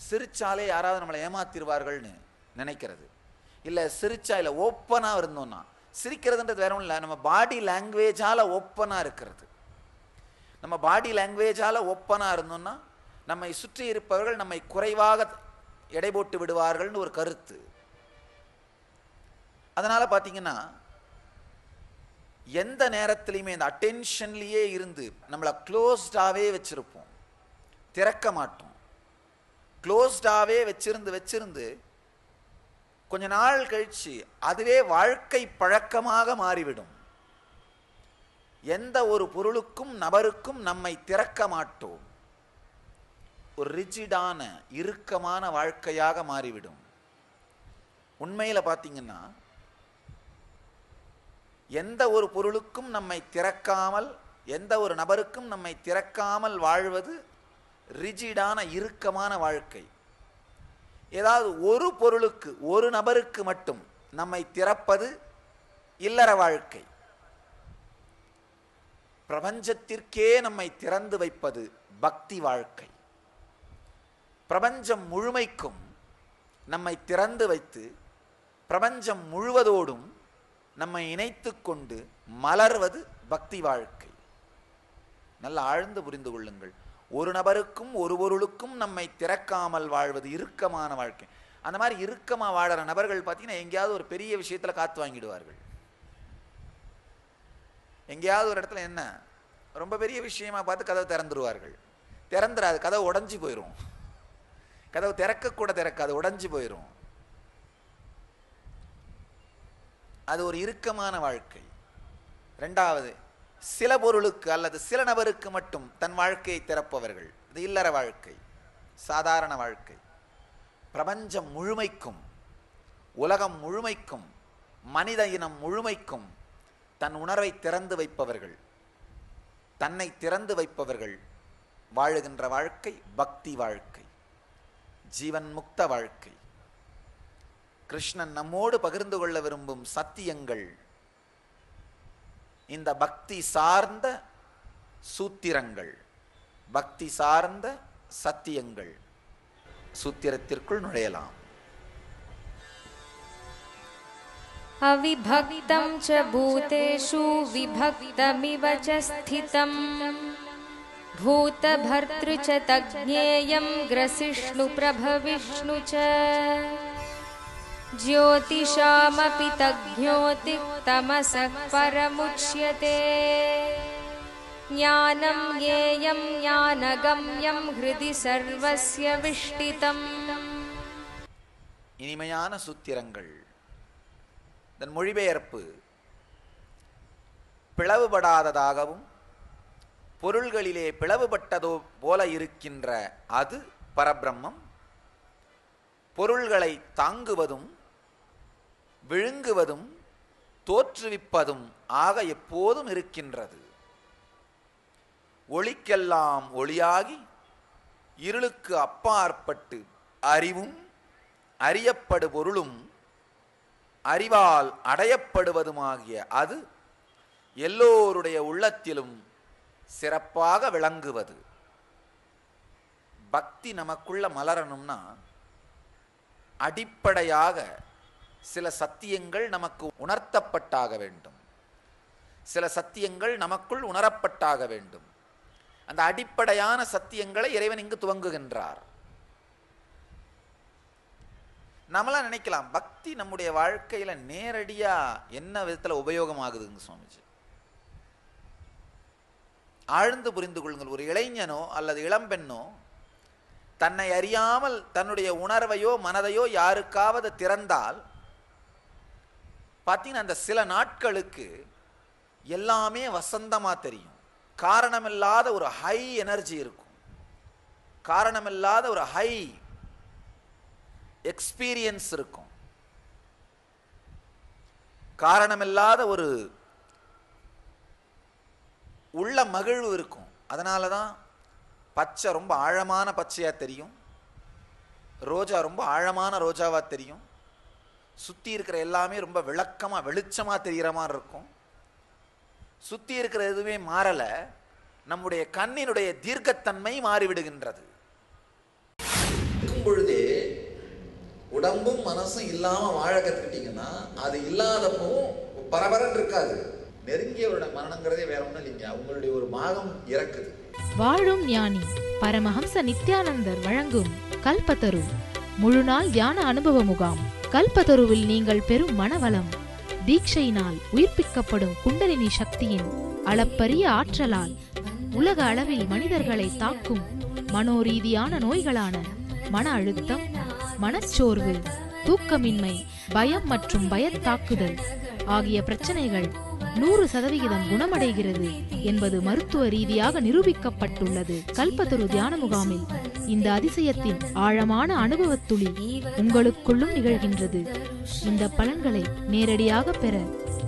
சிரிச்சாலே யாராவது நம்மளை ஏமாத்திடுவார்கள்னு நினைக்கிறது. இல்லை சிரிச்சா இல்லை ஓப்பனாக இருந்தோம்னா, சிரிக்கிறதுன்றது வேற ஒன்றும் இல்லை, நம்ம பாடி லாங்குவேஜால் ஓப்பனாக இருக்கிறது. நம்ம பாடி லாங்குவேஜால் ஓப்பனாக இருந்தோம்னா நம்மை சுற்றி இருப்பவர்கள் நம்மை குறைவாக எடை போட்டு விடுவார்கள்னு ஒரு கருத்து. அதனால் பார்த்தீங்கன்னா எந்த நேரத்துலையுமே இந்த அட்டென்ஷன்லேயே இருந்து நம்மளை க்ளோஸ்டாகவே வச்சுருப்போம், திறக்க மாட்டோம். க்ளோஸ்டாகவே வச்சிருந்து கொஞ்ச நாள் கழிச்சு அதுவே வாழ்க்கை பழக்கமாக மாறிவிடும். எந்த ஒரு பொருளுக்கும் நபருக்கும் நம்மை திறக்க மாட்டோம். ஒரு ரிஜிடான இறுக்கமான வாழ்க்கையாக மாறிவிடும். உண்மையில் பார்த்தீங்கன்னா எந்த ஒரு பொருளுக்கும் நம்மை திறக்காமல், எந்த ஒரு நபருக்கும் நம்மை திறக்காமல் வாழ்வது ரிஜிடான இறுக்கமான வாழ்க்கை. ஏதாவது ஒரு பொருளுக்கு, ஒரு நபருக்கு மட்டும் நம்மை திறப்பது இல்லற வாழ்க்கை. பிரபஞ்சத்திற்கே நம்மை திறந்து வைப்பது பக்தி வாழ்க்கை. பிரபஞ்சம் முழுமைக்கும் நம்மை திறந்து வைத்து பிரபஞ்சம் முழுவதோடும் நம்மை இணைத்து கொண்டு மலர்வது பக்தி வாழ்க்கை. நல்ல ஆழ்ந்து புரிந்து கொள்ளுங்கள். ஒரு நபருக்கும் ஒரு பொருளுக்கும் நம்மை திறக்காமல் வாழ்வது இறுக்கமான வாழ்க்கை. அந்த மாதிரி இறுக்கமாக வாழற நபர்கள் பார்த்தீங்கன்னா எங்கேயாவது ஒரு பெரிய விஷயத்தில் காத்து வாங்கிடுவார்கள். எங்கேயாவது ஒரு இடத்துல என்ன ரொம்ப பெரிய விஷயமா பார்த்து கதவை திறந்துருவார்கள். திறந்துடாது, கதவு உடஞ்சி போயிடும். கதவு திறக்கக்கூட திறக்காது, உடஞ்சி போயிடும். அது ஒரு இறுக்கமான வாழ்க்கை. ரெண்டாவது, சில பொருளுக்கு அல்லது சில நபருக்கு மட்டும் தன் வாழ்க்கையை திறப்பவர்கள். இது இல்லற வாழ்க்கை, சாதாரண வாழ்க்கை. பிரபஞ்சம் முழுமைக்கும், உலகம் முழுமைக்கும், மனித இனம் முழுமைக்கும் தன் உணர்வை திறந்து வைப்பவர்கள், தன்னை திறந்து வைப்பவர்கள் வாழுகின்ற வாழ்க்கை பக்தி வாழ்க்கை, ஜீவன் முக்த வாழ்க்கை. கிருஷ்ணன் நம்மோடு பகிர்ந்து கொள்ள விரும்பும் சத்தியங்கள் இந்த பக்தி சார்ந்த சூத்திரங்கள், பக்தி சார்ந்த சத்தியங்கள். சூத்திரத்திற்குள் நுழையலாம். अविभक्तं च भूतेषु विभक्तमिव च स्थितं भूतभर्तृ च तज्ज्ञेयं ग्रसिष्णुप्रभविष्णु च ज्योतिषामपि तज्ज्ञोतिः तमसः परमुच्यते ज्ञानं ज्ञेयं ज्ञानगम्यं हृदि सर्वस्य विष्टितम्. இனிமையான சூத்திரங்கள். இதன் மொழிபெயர்ப்பு: பிளவுபடாததாகவும் பொருள்களிலே பிளவுபட்டதோ போல இருக்கின்ற அது பரபிரம்மம் பொருள்களை தாங்குவதும் விழுங்குவதும் தோற்றுவிப்பதும் ஆக எப்போதும் இருக்கின்றது. ஒளிக்கெல்லாம் ஒளியாகி இருளுக்கு அப்பாற்பட்டு அறிவும் அறியப்படு பொருளும் அறிவால் அடையப்படுவதுமாகிய அது எல்லோருடைய உள்ளத்திலும் சிறப்பாக விளங்குவது. பக்தி நமக்குள்ள மலரணும்னா அடிப்படையாக சில சத்தியங்கள் நமக்கு உணர்த்தப்பட்டாக வேண்டும், சில சத்தியங்கள் நமக்குள் உணரப்பட்டாக வேண்டும். அந்த அடிப்படையான சத்தியங்களை இறைவன் இங்கு துவங்குகின்றார். நம்மளாம் நினைக்கலாம், பக்தி நம்முடைய வாழ்க்கையில நேரடியா என்ன விதத்துல உபயோகமாகுதுங்க சுவாமிஜி? ஆழ்ந்து புரிந்து கொள்ளுங்கள். ஒரு இளைஞனோ அல்லது இளம்பெண்ணோ தன்னை அறியாமல் தன்னுடைய உணர்வையோ மனதையோ யாருக்காவது திறந்தால் பார்த்தீங்கன்னா அந்த சில நாட்களுக்கு எல்லாமே வசந்தமா தெரியும். காரணமில்லாத ஒரு ஹை எனர்ஜி இருக்கும், காரணமில்லாத ஒரு ஹை எக்ஸ்பீரியன்ஸ் இருக்கும், காரணமில்லாத ஒரு உள்ள மகிழ்வு இருக்கும். அதனால தான் பச்சை ரொம்ப ஆழமான பச்சையா தெரியும், ரோஜா ரொம்ப ஆழமான ரோஜாவா தெரியும், சுத்தி இருக்கிற எல்லாமே ரொம்ப விளக்கமா வெளிச்சமா தெரிகிற மாதிரி இருக்கும். சுத்தி இருக்கிற எதுவுமே மாறல, நம்முடைய கண்ணினுடைய தீர்க்கத்தன்மை மாறிவிடுகின்றது. இருக்கும் பொழுதே உடம்பும் மனசும் இல்லாம வாழ கத்துக்கிட்டீங்கன்னா அது இல்லாதப்பவும் பரபரன்னு இருக்காது. நெருங்கியவருடைய மரணங்கிறதே வேற ஒன்றும் இல்லைங்க, அவங்களுடைய ஒரு பாகம் இறக்குது. வாழும் ஞானி பரமஹம்ச நித்யானந்தர் வழங்கும் கல்பத்தரு முழுநாள் தியான அனுபவ முகாம். கல்பத்தருவில் நீங்கள் பெறும் மனவளம், தீட்சையினால் உயிர்ப்பிக்கப்படும் குண்டலினி சக்தியின் அளப்பரிய ஆற்றலால் உலக அளவில் மனிதர்களை தாக்கும் மனோரீதியான நோய்களான மன அழுத்தம், மனச்சோர்வு, தூக்கமின்மை, பயம் மற்றும் பயத்தாக்குதல் ஆகிய பிரச்சனைகள் 100% குணமடைகிறது என்பது மருத்துவ ரீதியாக நிரூபிக்கப்பட்டுள்ளது. கல்பத்தரு தியான முகாமில் இந்த அதிசயத்தின் ஆழமான அனுபவத்துளி உங்களுக்குள்ளும் நிகழ்கின்றது. இந்த பலன்களை நேரடியாக பெற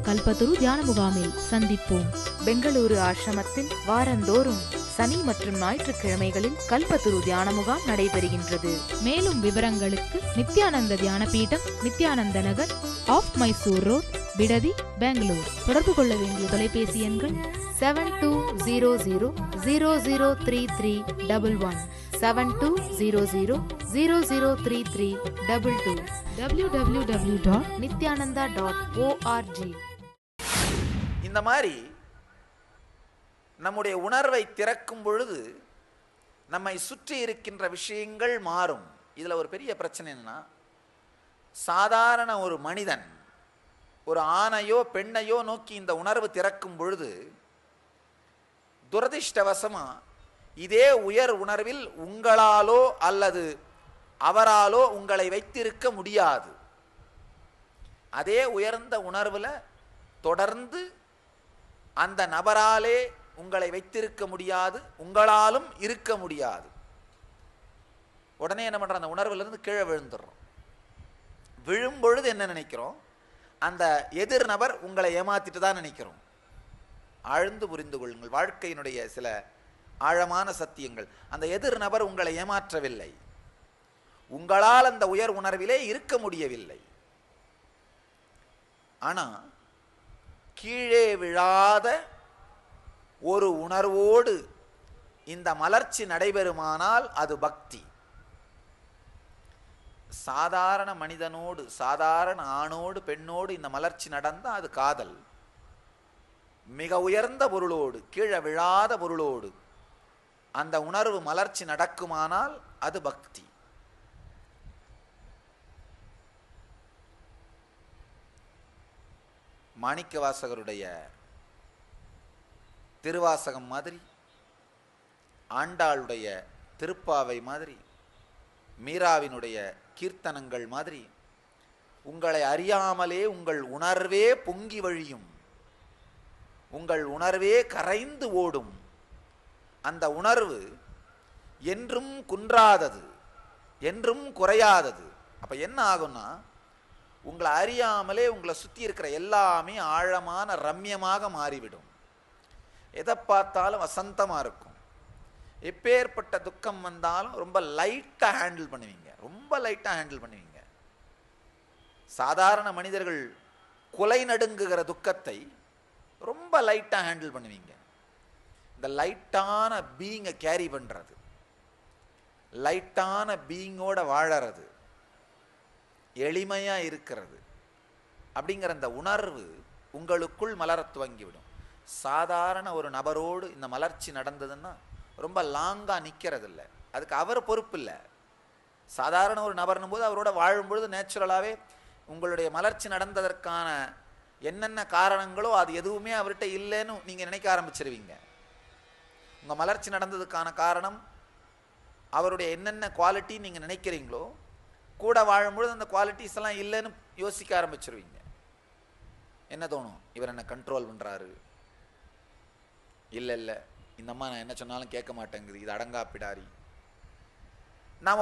கல்பத்தரு தியான முகாமில் சந்திப்போம். பெங்களூரு ஆசிரமத்தில் வாரந்தோறும் சனி மற்றும் ஞாயிற்றுக்கிழமைகளில் கல்பத்தரு தியான முகாம் நடைபெறுகின்றது. மேலும் விவரங்களுக்கு நித்யானந்த தியான பீடம், நித்யானந்த நகர், ஆஃப் மைசூர் ரோட், பிடதி, பெங்களூர். தொடர்பு கொள்ள வேண்டிய தொலைபேசி எண்கள் 7200003311, 7200003322, www.nityananda.org. இந்த மாதிரி நம்முடைய உணர்வை திறக்கும் பொழுது நம்மை சுற்றி இருக்கின்ற விஷயங்கள் மாறும். இதுல ஒரு பெரிய பிரச்சனை என்னன்னா, சாதாரண ஒரு மனிதன் ஒரு ஆணையோ பெண்ணையோ நோக்கி இந்த உணர்வு திறக்கும் பொழுது துரதிர்ஷ்டவசமா இதே உயர் உணர்வில் உங்களாலோ அல்லது அவராலோ உங்களை வைத்திருக்க முடியாது. அதே உயர்ந்த உணர்வுல தொடர்ந்து அந்த நபராலே உங்களை வைத்திருக்க முடியாது, உங்களாலும் இருக்க முடியாது. உடனே என்ன பண்றோம், அந்த உணர்வுல இருந்து கீழே விழுந்துடுறோம். விழும்பொழுது என்ன நினைக்கிறோம், அந்த எதிர் நபர் உங்களை ஏமாத்திட்டு தான் நினைக்கிறோம். ஆழ்ந்து புரிந்து கொள்ளுங்கள் வாழ்க்கையினுடைய சில ஆழமான சத்தியங்கள். அந்த எதிர் நபர் உங்களை ஏமாற்றவில்லை, உங்களால் அந்த உயர் உணர்விலே இருக்க முடியவில்லை. ஆனா கீழே விழாத ஒரு உணர்வோடு இந்த மலர்ச்சி நடைபெறுமானால் அது பக்தி. சாதாரண மனிதனோடு, சாதாரண ஆணோடு பெண்ணோடு இந்த மலர்ச்சி நடந்தா அது காதல். மிக உயர்ந்த பொருளோடு, கீழே விழாத பொருளோடு அந்த உணர்வு மலர்ச்சி நடக்குமானால் அது பக்தி. மாணிக்கவாசகருடைய திருவாசகம் மாதிரி, ஆண்டாளுடைய திருப்பாவை மாதிரி, மீராவினுடைய கீர்த்தனங்கள் மாதிரி உங்களை அறியாமலே உங்கள் உணர்வே பொங்கி வழியும், உங்கள் உணர்வே கரைந்து ஓடும். அந்த உணர்வு என்றும் குன்றாதது, என்றும் குறையாதது. அப்ப என்ன ஆகும்னா, உங்களை அறியாமலே உங்களை சுற்றி இருக்கிற எல்லாமே ஆழமான ரம்யமாக மாறிவிடும். எதை பார்த்தாலும் வசந்தமாக இருக்கும். எப்பேற்பட்ட துக்கம் வந்தாலும் ரொம்ப லைட்டாக ஹேண்டில் பண்ணுவீங்க, ரொம்ப லைட்டாக ஹேண்டில் பண்ணுவீங்க. சாதாரண மனிதர்கள் கொலை நடுங்குகிற துக்கத்தை ரொம்ப லைட்டாக ஹேண்டில் பண்ணுவீங்க. இந்த லைட்டான பீயிங்கை கேரி பண்ணுறது, லைட்டான பீயிங்கோட வாழறது, எளிமையாக இருக்கிறது அப்படிங்கிற அந்த உணர்வு உங்களுக்குள் மலர துவங்கிவிடும். சாதாரண ஒரு நபரோடு இந்த மலர்ச்சி நடந்ததுன்னா ரொம்ப லாங்காக நிற்கிறது இல்லை, அதுக்கு அவர் பொறுப்பு இல்லை. சாதாரண ஒரு நபர்னும் போது அவரோட வாழும்பொழுது நேச்சுரலாகவே உங்களுடைய மலர்ச்சி நடந்ததற்கான என்னென்ன காரணங்களோ அது எதுவுமே அவர்கிட்ட இல்லைன்னு நீங்கள் நினைக்க ஆரம்பிச்சிருவீங்க. உங்கள் மலர்ச்சி நடந்ததுக்கான காரணம் அவருடைய என்னென்ன குவாலிட்டி நீங்கள் நினைக்கிறீங்களோ, கூட வாழும்பொழுது அந்த குவாலிட்டிஸ் எல்லாம் இல்லைன்னு யோசிக்க ஆரம்பிச்சிருவீங்க. என்ன தோணும்? இவர் என்ன கண்ட்ரோல் பண்ணுறாரு, இல்லை இல்லை இந்த அம்மா நான் என்ன சொன்னாலும் கேட்க மாட்டேங்குது, இது அடங்கா பிடாரி. நாம்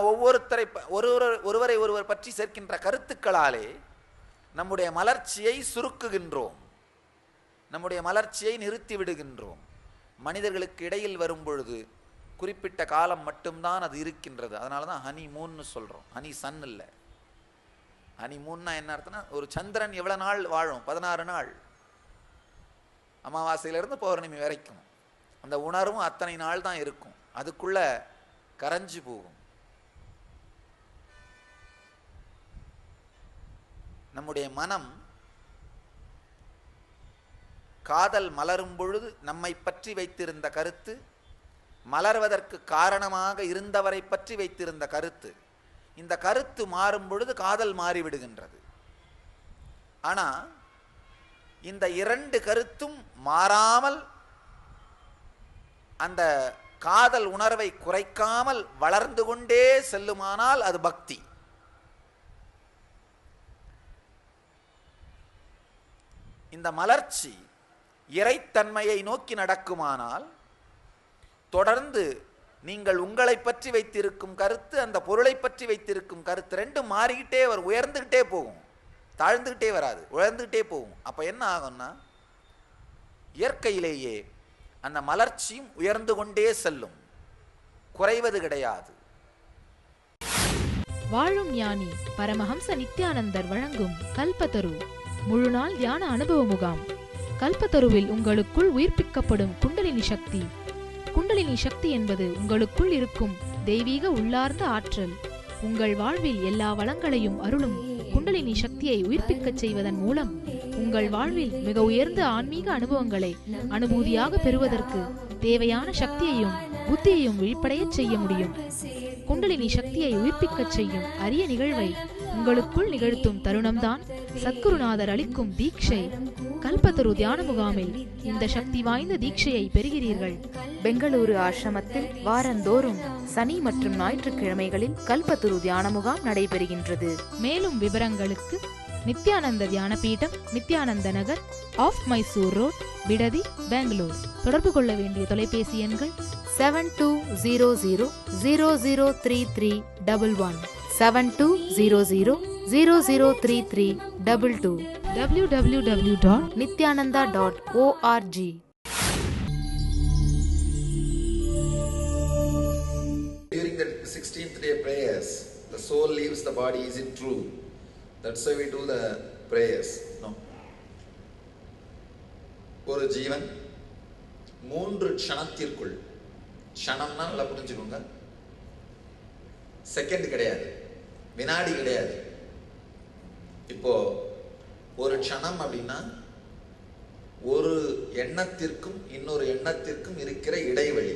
ஒருவரை ஒருவர் பற்றி சேர்க்கின்ற கருத்துக்களாலே நம்முடைய மலர்ச்சியை சுருக்குகின்றோம், நம்முடைய மலர்ச்சியை நிறுத்தி விடுகின்றோம். மனிதர்களுக்கு இடையில் வரும் பொழுது குறிப்பிட்ட காலம் மட்டும்தான் அது இருக்கின்றது. அதனால தான் ஹனி மூன்னு சொல்கிறோம், ஹனி சன் இல்லை. ஹனி மூன்னா என்ன அர்த்தம்னா, ஒரு சந்திரன் எவ்வளோ நாள் வாழும்? 16 நாள், அமாவாசையிலிருந்து பௌர்ணமி வரைக்கும். அந்த உணர்வும் அத்தனை நாள் தான் இருக்கும், அதுக்குள்ள கரைஞ்சு போகும். நம்முடைய மனம் காதல் மலரும் பொழுது நம்மை பற்றி வைத்திருந்த கருத்து, மலர்வதற்கு காரணமாக இருந்தவரை பற்றி வைத்திருந்த கருத்து, இந்த கருத்து மாறும் பொழுது காதல் மாறிவிடுகின்றது. ஆனால் இந்த 2 கருத்தும் மாறாமல் அந்த காதல் உணர்வை குறைக்காமல் வளர்ந்து கொண்டே செல்லுமானால் அது பக்தி. இந்த மலர்ச்சி இறைத்தன்மையை நோக்கி நடக்குமானால் தொடர்ந்து நீங்கள் உங்களை பற்றி வைத்திருக்கும் கருத்து, அந்த பொருளை பற்றி வைத்திருக்கும் கருத்து ரெண்டும் மாறிக்கிட்டே வரும், உயர்ந்துக்கிட்டே போகும், தாழ்ந்துக்கிட்டே வராது, உயர்ந்துக்கிட்டே போகும். அப்போ என்ன ஆகும்னா, இயற்கையிலேயே அந்த மலர்ச்சியும் உயர்ந்து கொண்டே செல்லும், குறைவது கிடையாது. வாழும் ஞானி பரமஹம்ச நித்யானந்தர் வழங்கும் கல்பத்தரு முழுநாள் தியான அனுபவ முகாம். கல்பத்தருவில் உங்களுக்குள் உயிர்ப்பிக்கப்படும் குண்டலினி சக்தி. குண்டலினி சக்தி என்பது உங்களுக்குள் இருக்கும் தெய்வீக உள்ளார்ந்த ஆற்றல். உங்கள் வாழ்வில் எல்லா வளங்களையும் அருளும் குண்டலினி சக்தியை உயிர்ப்பிக்கச் செய்வதன் மூலம் உங்கள் வாழ்வில் மிக உயர்ந்த ஆன்மீக அனுபவங்களை அனுபூதியாக பெறுவதற்கு தேவையான சக்தியையும் புத்தியையும் விழிப்படையச் செய்ய முடியும். குண்டலினி சக்தியை உயிர்ப்பிக்கச் செய்யும் அரிய நிகழ்வை உங்களுக்குள் நிகழ்த்தும் தருணம்தான் சத்குருநாதர் அளிக்கும் தீட்சை. கல்பத்தரு தியான முகாமில் இந்த சக்தி வாய்ந்த தீட்சையை பெறுகிறீர்கள். பெங்களூரு ஆசிரமத்தில் வாரந்தோறும் சனி மற்றும் ஞாயிற்றுக்கிழமைகளில் கல்பத்தரு தியான முகாம் நடைபெறுகின்றது. மேலும் விவரங்களுக்கு நித்யானந்த தியான பீடம், நித்யானந்த நகர், ஆஃப் மைசூர் ரோட், பிடதி, பெங்களூர். தொடர்பு கொள்ள வேண்டிய தொலைபேசி எண்கள் 7200003311, 7200003322, www.nityananda.org. During the 16th day prayers, the soul leaves the body. Is it true? That's why we do the prayers. No. ஒரு ஜீவன் 3 க்ஷணத்திற்குள், க்ஷணம்னா நல்லா புரிஞ்சுக்கோங்க, செகண்ட் கிடையாது, வினாடி கிடையாது. இப்போ ஒரு க்ஷணம் அப்படின்னா ஒரு எண்ணத்திற்கும் இன்னொரு எண்ணத்திற்கும் இருக்கிற இடைவெளி.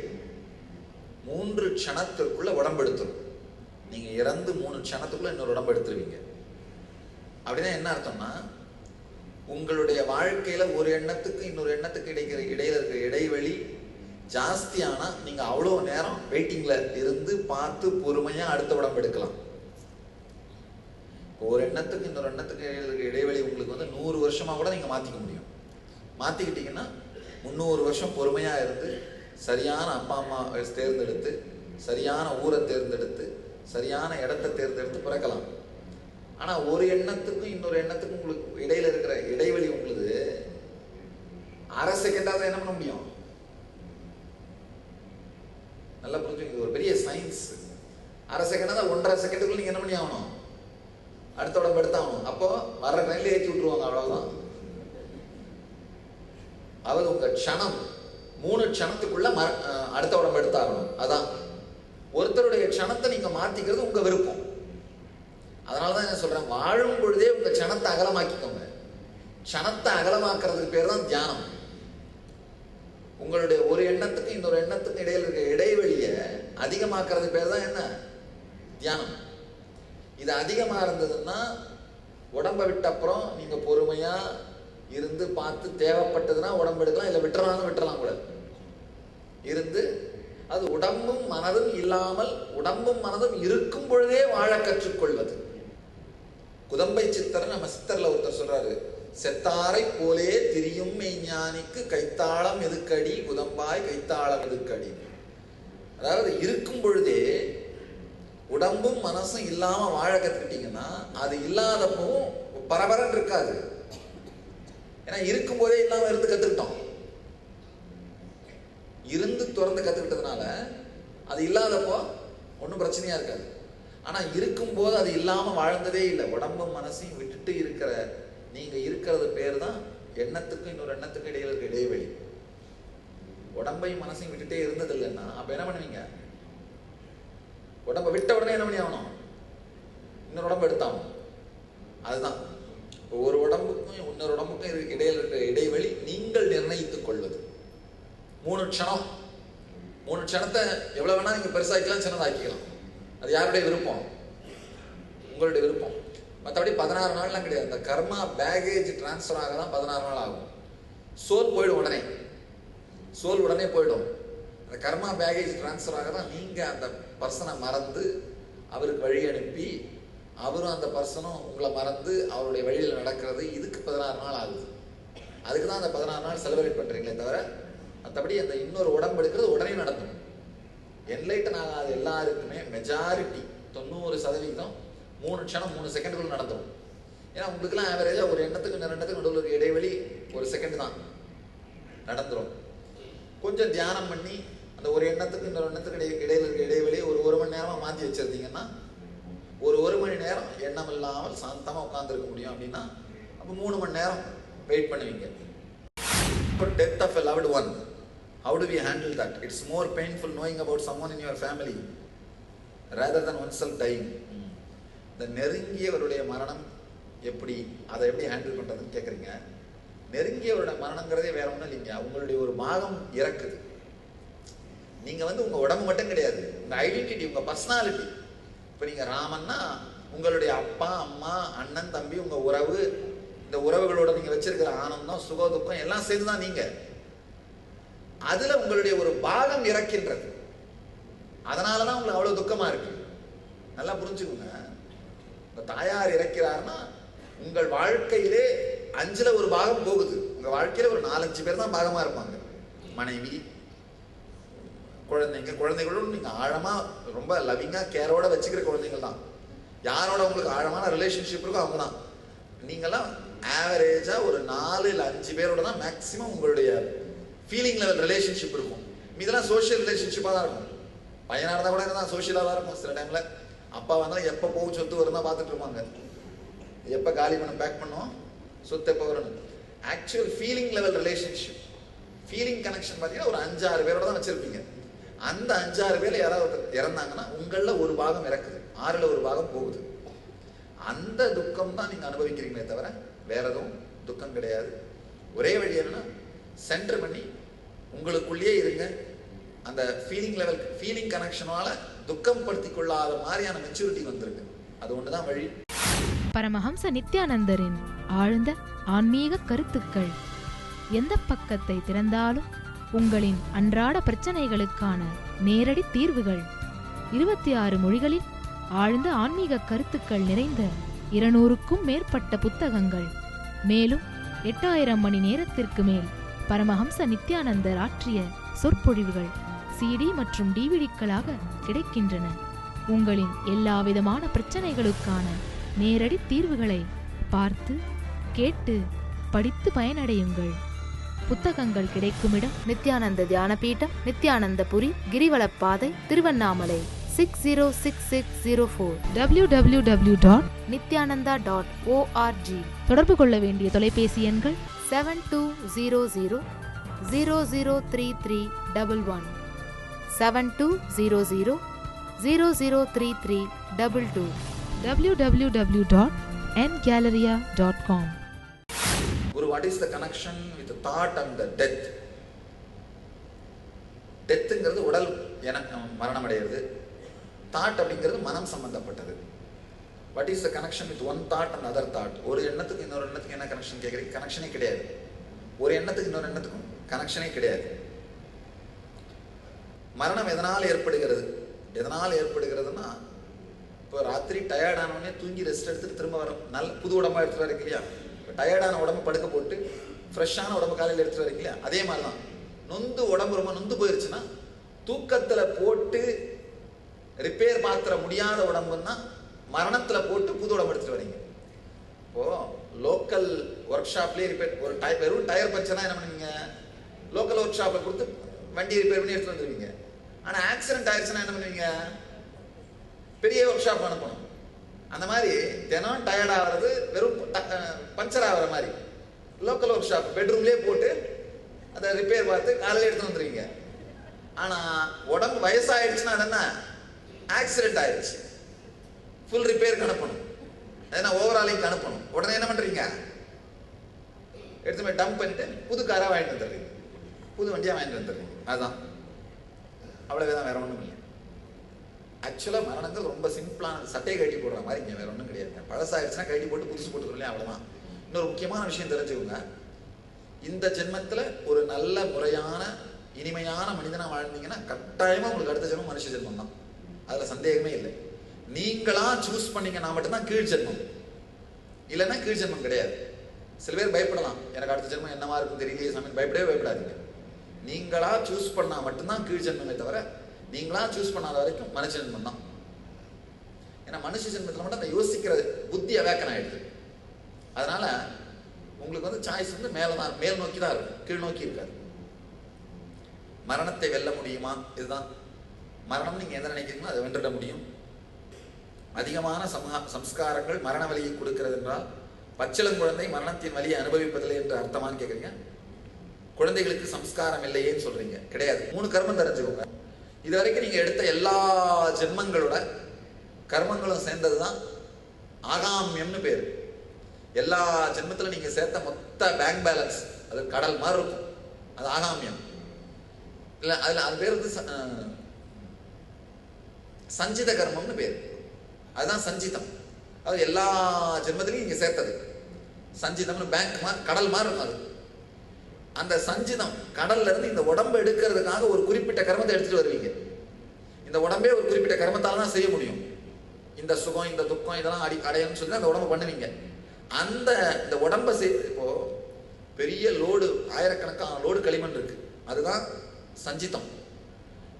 3 க்ஷணத்திற்குள்ள உடம்பு எடுத்துரும். நீங்க இறந்து 3 க்ஷணத்துக்குள்ள இன்னொரு உடம்பு எடுத்துருவீங்க. அப்படின்னா என்ன அர்த்தம்னா, உங்களுடைய வாழ்க்கையில ஒரு எண்ணத்துக்கு இன்னொரு எண்ணத்துக்கு இடையில இருக்கிற இடைவெளி ஜாஸ்தியானா நீங்க அவ்வளோ நேரம் வெயிட்டிங்ல இருந்து பார்த்து பொறுமையா அடுத்த உடம்பு எடுக்கலாம். ஒரு எண்ணத்துக்கு இன்னொரு எண்ணத்துக்கு இடைவெளி உங்களுக்கு 100 வருஷமா கூட நீங்க மாத்திக்க முடியும். மாத்திக்கிட்டீங்கன்னா 300 வருஷம் பொறுமையா இருந்து சரியான அப்பா அம்மா தேர்ந்தெடுத்து, சரியான ஊரை தேர்ந்தெடுத்து, சரியான இடத்தை தேர்ந்தெடுத்து பிறக்கலாம். ஆனா ஒரு எண்ணத்துக்கும் இன்னொரு எண்ணத்துக்கும் உங்களுக்கு இடையில இருக்கிற இடைவெளி உங்களுக்கு அரை செகண்டாவது என்ன பண்ண முடியும்? நல்லா புரிஞ்சுங்க, ஒரு பெரிய சயின்ஸ். அரை செகண்ட் தான் 1.5 செகண்டுக்குள்ள நீங்க என்ன பண்ணி ஆகணும்? அடுத்த உடம்பு எடுத்தாகணும். அப்போ வர ட்ரெயின்ல ஏற்றி விட்டுருவாங்க, அவ்வளவுதான். அதாவது உங்க க்ஷணம் 3 க்ஷணத்துக்குள்ள அடுத்த உடம்பு எடுத்தாகணும். அதான் ஒருத்தருடைய க்ஷணத்தை நீங்க மாத்திக்கிறது உங்க விருப்பம். அதனாலதான் என்ன சொல்றேன், வாழும் பொழுதே உங்க க்ஷணத்தை அகலமாக்கிக்கோங்க. க்ஷணத்தை அகலமாக்குறதுக்கு பேர் தான் தியானம். உங்களுடைய ஒரு எண்ணத்துக்கு இன்னொரு எண்ணத்துக்கு இடையில இருக்க இடைவெளியை அதிகமாக்குறது பேர் தான் என்ன? தியானம். இது அதிகமா இருந்ததுன்னா உடம்பை விட்ட அப்புறம் நீங்க பொறுமையா இருந்து பார்த்து தேவைப்பட்டதுன்னா உடம்பு எடுக்கலாம், இல்லை விட்டுறலாம் கூட இருந்து. அது உடம்பும் மனதும் இல்லாமல் உடம்பும் மனதும் இருக்கும் பொழுதே வாழ கற்றுக்கொள்வது. குதம்பை சித்தர் நம்ம சித்தர்ல ஒருத்தர் சொல்றாரு, செத்தாரை போலே திரியும் மெய்ஞானிக்கு கைத்தாளம் எதுக்கடி குதம்பாய் கைத்தாளம் எதுக்கடி. அதாவது இருக்கும் பொழுதே உடம்பும் மனசும் இல்லாம வாழ கத்துக்கிட்டீங்கன்னா அது இல்லாதப்பவும் பரபரன்னு இருக்காது. ஏன்னா இருக்கும் போதே இல்லாம இருந்து கத்துக்கிட்டோம். இருந்து திறந்து கத்துக்கிட்டதுனால அது இல்லாதப்போ ஒன்றும் பிரச்சனையா இருக்காது. ஆனா இருக்கும்போது அது இல்லாம வாழ்ந்ததே இல்லை. உடம்பும் மனசையும் விட்டுட்டு இருக்கிற நீங்க இருக்கிறது பேர் தான் எண்ணத்துக்கும் இன்னொரு எண்ணத்துக்கும் இடையில இருக்க இடைவெளி. உடம்பையும் மனசையும் விட்டுட்டே இருந்தது இல்லைன்னா அப்ப என்ன பண்ணுவீங்க? உடம்பை விட்ட உடனே என்ன பண்ணி ஆகணும்? இன்னொரு உடம்பு எடுத்தாகணும். அதுதான் ஒரு உடம்புக்கும் இன்னொரு உடம்புக்கும் இடையில இருக்கிற இடைவெளி நீங்கள் நிர்ணயித்துக் கொள்வது. 3 க்ஷணம். 3 க்ஷணத்தை எவ்வளவு வேணா நீங்க பெருசாக்கிக்கலாம், சின்னதாக்கிக்கலாம். அது யாருடைய விருப்பம்? உங்களுடைய விருப்பம். மற்றபடி 16 நாள்லாம் கிடையாது. அந்த கர்மா பேகேஜ் டிரான்ஸ்ஃபர் ஆக தான் 16 நாள் ஆகும். சோல் போயிடும் உடனே. சோல் உடனே போயிடும். அந்த கர்மா பேகேஜ் டிரான்ஸ்ஃபர் ஆக தான் நீங்க அந்த பர்சனை மறந்து அவருக்கு வழி அனுப்பி அவரும் அந்த பர்சனும் உங்களை மறந்து அவருடைய வழியில் நடக்கிறது. இதுக்கு 16 நாள் ஆகுது. அதுக்கு தான் அந்த 16 நாள் செலிப்ரேட் பண்றீங்களே தவிர மற்றபடி அந்த இன்னொரு உடம்பு எடுக்கிறது உடனே நடக்கும். என்லைட்டன் ஆகாத எல்லாருக்குமே மெஜாரிட்டி 90% 3 க்ஷணம் 3 செகண்டுக்குள்ள நடந்துடும். ஏன்னா உங்களுக்குலாம் ஆவரேஜா ஒரு எண்ணத்துக்கு இன்னொரு எண்ணத்துக்கு நடுவில் இருக்க இடைவெளி 1 செகண்ட் தான் நடந்துடும். கொஞ்சம் தியானம் பண்ணி அந்த ஒரு எண்ணத்துக்கு இன்னொரு எண்ணத்துக்கு இடையில இருக்க இடைவெளி ஒரு 1 மணி நேரமா மாற்றி வச்சிருந்தீங்கன்னா ஒரு 1 மணி நேரம் எண்ணம் இல்லாமல் சாந்தமா உட்கார்ந்துருக்க முடியும். அப்படின்னா அப்போ 3 மணி நேரம் வெயிட் பண்ணுவீங்க. Death of a loved one, how do we handle that? It's more painful knowing about someone in your family rather than oneself dying. இந்த நெருங்கியவருடைய மரணம் எப்படி, அதை எப்படி ஹேண்டில் பண்றதுன்னு கேட்குறீங்க. நெருங்கியவருடைய மரணங்கிறதே வேற ஒன்றும் இல்லைங்க. உங்களுடைய ஒரு பாகம் இறக்குது. நீங்க உங்க உடம்பு மட்டும் கிடையாது, உங்க ஐடென்டிட்டி, உங்க பர்சனாலிட்டி. இப்போ நீங்க ராமன்னா உங்களுடைய அப்பா அம்மா அண்ணன் தம்பி உங்க உறவு, இந்த உறவுகளோட நீங்க வச்சிருக்கிற ஆனந்தம் சுக துக்கம் எல்லாம் சேர்ந்துதான் நீங்க. அதுல உங்களுடைய ஒரு பாகம் இறக்கின்றது. அதனாலதான் உங்களுக்கு அவ்வளவு துக்கமா இருக்கு. நல்லா புரிஞ்சுக்கோங்க. உங்க தாயார் இறக்கிறாருன்னா உங்கள் வாழ்க்கையிலே 5ல் 1 பாகம் போகுது. உங்க வாழ்க்கையில ஒரு 4-5 பேர் தான் பாகமா இருப்பாங்க. மனைவி, குழந்தைகளோட நீங்க ஆழமா ரொம்ப லவ்விங்கா கேரோட வச்சுக்கிற குழந்தைகள் தான். யாரோட உங்களுக்கு ஆழமான ரிலேஷன்ஷிப் இருக்கோ அவங்க தான். நீங்கெல்லாம் ஆவரேஜா ஒரு 4 இல்ல 5 பேரோட தான் மேக்சிமம் உங்களுடைய ஃபீலிங் லெவல் ரிலேஷன்ஷிப் இருக்கும். இதெல்லாம் சோஷியல் ரிலேஷன்ஷிப்பா தான் இருக்கும். பையனா இருந்தா கூட தான் சோஷியலா தான் இருக்கும். சில டைம்ல அப்பா வந்தா எப்ப போகும் சொத்து வரும் தான் பார்த்துட்டு இருப்பாங்க. எப்ப காலி பண்ண பேக் பண்ணுவோம், சொத்து எப்ப வரணும். Actual feeling level relationship, feeling connection பார்த்தீங்கன்னா ஒரு 5-6 பேரோட தான் வச்சிருப்பீங்க. அந்த 5-6 பேர்ல யாராவது இறந்தாங்கன்னா உங்கள ஒரு பாகம் இறக்குது, 6ல் 1 பாகம் போகுது. அந்த துக்கம் தான் நீங்க அனுபவிக்கிறீங்களே தவிர வேற எதுவும் துக்கம் கிடையாது. ஒரே வழி என்னன்னா சென்டர் பண்ணி உங்களுக்குள்ளேயே இருங்க. அந்த ஃபீலிங் லெவல், ஃபீலிங் கனெக்ஷனால துக்கம் படுத்திக் கொள்ளாத மாதிரியான மெச்சூரிட்டி வந்துருக்கு. அது ஒண்ணுதான் வழி. பரமஹம்ச நித்யானந்தரின் ஆழ்ந்த ஆன்மீக கருத்துக்கள். எந்த பக்கத்தை திறந்தாலும் உங்களின் அன்றாட பிரச்சனைகளுக்கான நேரடி தீர்வுகள். 26 மொழிகளில் ஆழ்ந்த ஆன்மீக கருத்துக்கள் நிறைந்த 200க்கும் மேற்பட்ட புத்தகங்கள். மேலும் 8000 மணி நேரத்திற்கு மேல் பரமஹம்ச நித்யானந்தர் ஆற்றிய சொற்பொழிவுகள் CD மற்றும் DVDக்களாக கிடைக்கின்றன. உங்களின் எல்லாவிதமான பிரச்சனைகளுக்கான நேரடி தீர்வுகளை பார்த்து கேட்டு படித்து பயனடையுங்கள். புத்தகங்கள் கிடைக்கும் இடம் நித்யானந்த தியானபீடம், நித்யானந்தபுரி, கிரிவலப்பாதை, திருவண்ணாமலை 606604 www.nityananda.org. தொடர்பு கொள்ள வேண்டிய தொலைபேசி எண்கள் 7200003311, 7200003322, www.ngalleria.com. Guru, what is the connection with the thought and the death? டெத்துங்கிறது உடல் மரணம் அடைகிறது, தாட் அப்படிங்கிறது மனம் சம்பந்தப்பட்டது. What is the connection with one thought and other thought? ஒரு எண்ணத்துக்கு இன்னொரு எண்ணத்துக்கு என்ன கனெக்ஷன் கேட்குறீங்க? கனெக்ஷனே கிடையாது. ஒரு எண்ணத்துக்கு இன்னொரு எண்ணத்துக்கும் கனெக்ஷனே கிடையாது. மரணம் எதனால் ஏற்படுகிறது? எதனால் ஏற்படுகிறதுனா, இப்போ ராத்திரி டயர்டானவொடனே தூங்கி ரெஸ்ட் எடுத்துட்டு திரும்ப வரும், நல்ல புது உடம்பா எடுத்துட்டு வரீங்க இல்லையா? டயர்டான உடம்பு படுக்க போட்டு ஃப்ரெஷ்ஷான உடம்பு காலையில் எடுத்துட்டு வரீங்க இல்லையா? அதே மாதிரி தான் நொந்து உடம்பு ரொம்ப நொந்து போயிருச்சுன்னா தூக்கத்துல போட்டு ரிப்பேர் பாத்திர முடியாத உடம்புன்னா மரணத்துல போட்டு புது உடம்பு எடுத்துட்டு வரீங்க. இப்போ லோக்கல் ஒர்க் ஷாப்லேயே ரிப்பேர், ஒரு வெறும் டயர் பஞ்சர்னா என்ன பண்ணுவீங்க? லோக்கல் ஒர்க் ஷாப்ல கொடுத்து வண்டி ரிப்பேர் பண்ணி எடுத்துட்டு வந்துருவீங்க. ஆனா ஆக்சிடென்ட் ஆயிடுச்சுன்னா என்ன பண்ணுவீங்க? பெரிய ஒர்க் ஷாப் அனுப்பணும். அந்த மாதிரி தினம் டயர்ட் ஆகிறது வெறும் பஞ்சர் ஆகிற மாதிரி லோக்கல் ஒர்க் ஷாப் பெட்ரூம்லேயே போட்டு அதை ரிப்பேர் பார்த்து காலையில் எடுத்து வந்துருவீங்க. ஆனால் உடம்பு வயசாகிடுச்சுன்னா அது என்ன? ஆக்சிடென்ட் ஆயிடுச்சு, ஃபுல் ரிப்பேருக்கு அனுப்பணும், ஏன்னா ஓவராலிங்க்கு அனுப்பணும். உடனே என்ன பண்ணுறீங்க? எடுத்து போய் டம்ப் பண்ணிட்டு புது காராக வாங்கிட்டு வந்துடுறீங்க, புது வண்டியாக வாங்கிட்டு வந்துடுறீங்க. அதுதான், அவ்வளோதான், வேற ஒன்றும் இல்லை. ஆக்சுவலாக மரணங்கள் ரொம்ப சிம்பிளான, சட்டையை கட்டி போடுற மாதிரி இங்கே வேற ஒன்றும் கிடையாது. பழசாயிடுச்சுன்னா கட்டி போட்டு புதுசு போட்டுக்கிறோம், அவ்வளோதான். இன்னொரு முக்கியமான விஷயம் தெரிஞ்சுக்கோங்க, இந்த ஜென்மத்தில் ஒரு நல்ல முறையான இனிமையான மனிதனாக வாழ்ந்தீங்கன்னா கட்டாயமாக உங்களுக்கு அடுத்த ஜென்மம் மனுஷ ஜென்மம் தான், அதில் சந்தேகமே இல்லை. நீங்களா சூஸ் பண்ணீங்கன்னா மட்டும்தான் கீழ் ஜென்மம், இல்லைன்னா கீழ் ஜென்மம் கிடையாது. சில பேர் பயப்படலாம், எனக்கு அடுத்த ஜென்மம் என்னவா இருக்கும் தெரியலையே சாமி, பயப்படாதீங்க. நீங்களா சூஸ் பண்ணால் மட்டும்தான் கீழ் ஜென்மமே தவிர நீங்களா சூஸ் பண்ணாத வரைக்கும் மனுஷ ஜென்மம் தான். ஏன்னா மனுஷ ஜென்மத்தில் மட்டும் அந்த யோசிக்கிறது புத்தி அவேக்கன் ஆயிடுது. அதனால உங்களுக்கு வந்து சாய்ஸ் வந்து மேலதான், மேல் நோக்கி தான் இருக்கும், கீழ் நோக்கி இருக்காது. மரணத்தை வெல்ல முடியுமா? இதுதான் மரணம். நீங்க எதை நினைக்கிறீங்களோ அதை வென்றிட முடியும். அதிகமான சம்ஸ்காரங்கள் மரண வலியை கொடுக்கிறது என்றால் பச்சிளங்குழந்தை மரணத்தின் வலியை அனுபவிப்பதில்லை என்று அர்த்தமானு கேட்குறீங்க. குழந்தைகளுக்கு சம்ஸ்காரம் இல்லையேன்னு சொல்றீங்க. கிடையாது. 3 கர்மம் தெரிஞ்சுக்கோங்க. இது வரைக்கும் நீங்க எடுத்த எல்லா ஜென்மங்களோட கர்மங்களும் சேர்ந்ததுதான் ஆகாமியம்னு பேரு. எல்லா ஜென்மத்தில் நீங்க சேர்த்த மொத்த பேங்க் பேலன்ஸ் அது கடல் மாதிரி இருக்கும், அது ஆகாமியம். இல்ல அதுல அது பேர் வந்து சஞ்சித கர்மம்னு பேர். அதுதான் சஞ்சிதம். அது எல்லா ஜென்மத்திலையும் நீங்க சேர்த்தது சஞ்சிதம்னு பேங்க் மாதிரி கடல் மாதிரி இருக்கும். அது அந்த சஞ்சிதம் கடல்ல இருந்து இந்த உடம்பை எடுக்கிறதுக்காக ஒரு குறிப்பிட்ட கர்மத்தை எடுத்துட்டு வருவீங்க. இந்த உடம்பே ஒரு குறிப்பிட்ட கர்மத்தால தான் செய்ய முடியும். இந்த சுகம் இந்த துக்கம் இதெல்லாம் அடையணும்னு சொல்லி அந்த உடம்பை பண்ணுவீங்க. இந்த உடம்பை இப்போ பெரிய லோடு, ஆயிரக்கணக்கான லோடு களிமண் இருக்கு, அதுதான் சஞ்சிதம்.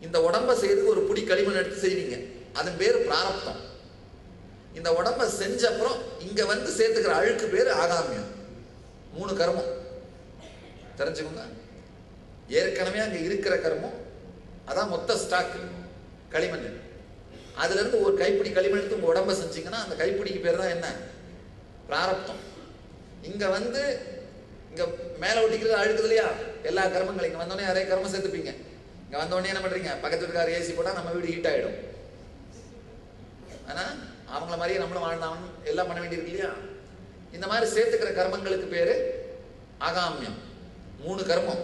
இந்த உடம்பை செய்யறதுக்கு ஒரு புடி களிமண் எடுத்து செய்வீங்க, அதன் பேர் பிராரப்தம். இந்த உடம்பை செஞ்ச அப்புறம் இங்க வந்து சேர்த்துக்கிற அழுக்கு பேர் ஆகாமியம். 3 கர்மம் தெரிஞ்சுக்கோங்க. ஏற்கனவே அங்க இருக்கிற கர்மம் அதான் மொத்த ஸ்டாக் களிமண். அதுல இருந்து ஒரு கைப்பிடி களிமண் எடுத்து உங்க உடம்பை செஞ்சீங்கன்னா அந்த கைப்பிடிக்கு பேர் தான் என்ன? பிராரப்தம். இங்க வந்து இங்க மேல ஒட்டிக்கிறது அழுக்குது இல்லையா? எல்லா கர்மங்கள் இங்க வந்தோடனே நிறைய கர்மம் சேர்த்துப்பீங்க. இங்க வந்தோடனே என்ன பண்றீங்க? பக்கத்து வீட்டுக்கார ஏசி போட்டா நம்ம வீடு ஹீட் ஆயிடும். ஆனா அவங்கள மாதிரியே நம்மளும் வாழ்ந்தாங்க எல்லாம் பண்ண வேண்டியிருக்கு இல்லையா? இந்த மாதிரி சேர்த்துக்கிற கர்மங்களுக்கு பேரு ஆகாமியம். 3 கர்மம்.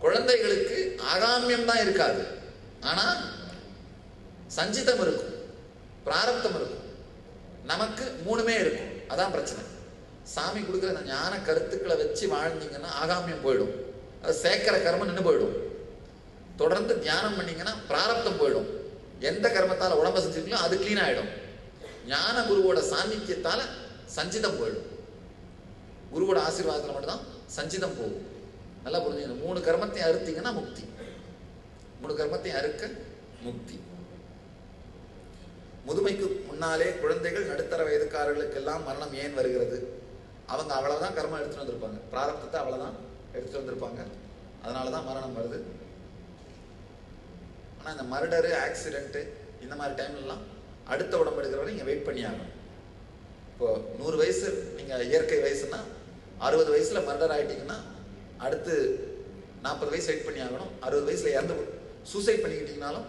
குழந்தைகளுக்கு ஆகாமியம் தான் இருக்காது, ஆனா சஞ்சிதம் இருக்கும், பிராரப்தம் இருக்கும். நமக்கு மூணுமே இருக்கும். அதான் பிரச்சனை. சாமி கொடுக்குற அந்த ஞான கருத்துக்களை வச்சு வாழ்ந்தீங்கன்னா ஆகாமியம் போயிடும், அது சேக்கிற கர்மம் நின்று போயிடும். தொடர்ந்து தியானம் பண்ணீங்கன்னா பிராரப்தம் போயிடும். எந்த கர்மத்தால உடம்ப செஞ்சிருக்கீங்களோ அது கிளீன் ஆயிடும். ஞான குருவோட சாநித்தியத்தால சஞ்சிதம் போயிடும். குருவோட ஆசீர்வாதத்தில் மட்டும்தான் சஞ்சிதம் போகும். நல்லா புரிஞ்சுக்கணும். 3 கர்மத்தையும் அறுத்தீங்கன்னா முக்தி. 3 கர்மத்தையும் அறுக்க முக்தி. முதுமைக்கு முன்னாலே குழந்தைகள், நடுத்தர வயதுக்காரர்களுக்கெல்லாம் மரணம் ஏன் வருகிறது? அவங்க அவ்வளவுதான் கர்மம் எடுத்துட்டு வந்திருப்பாங்க, பிராரப்தத்தை அவ்வளவுதான் எடுத்துட்டு வந்திருப்பாங்க, அதனாலதான் மரணம் வருது. ஆனா இந்த மர்டரு, ஆக்சிடென்ட் இந்த மாதிரி டைம்லாம் அடுத்த உடம்பு எடுக்கிற வரை நீங்க வெயிட் பண்ணி ஆகணும். இப்போ 100 வயசு நீங்க இயற்கை வயசுன்னா 60 வயசுல மர்டர் ஆயிட்டீங்கன்னா அடுத்து 40 வயசு வெயிட் பண்ணி ஆகணும். 60 வயசுல இறந்து சூசைட் பண்ணிக்கிட்டீங்கனாலும்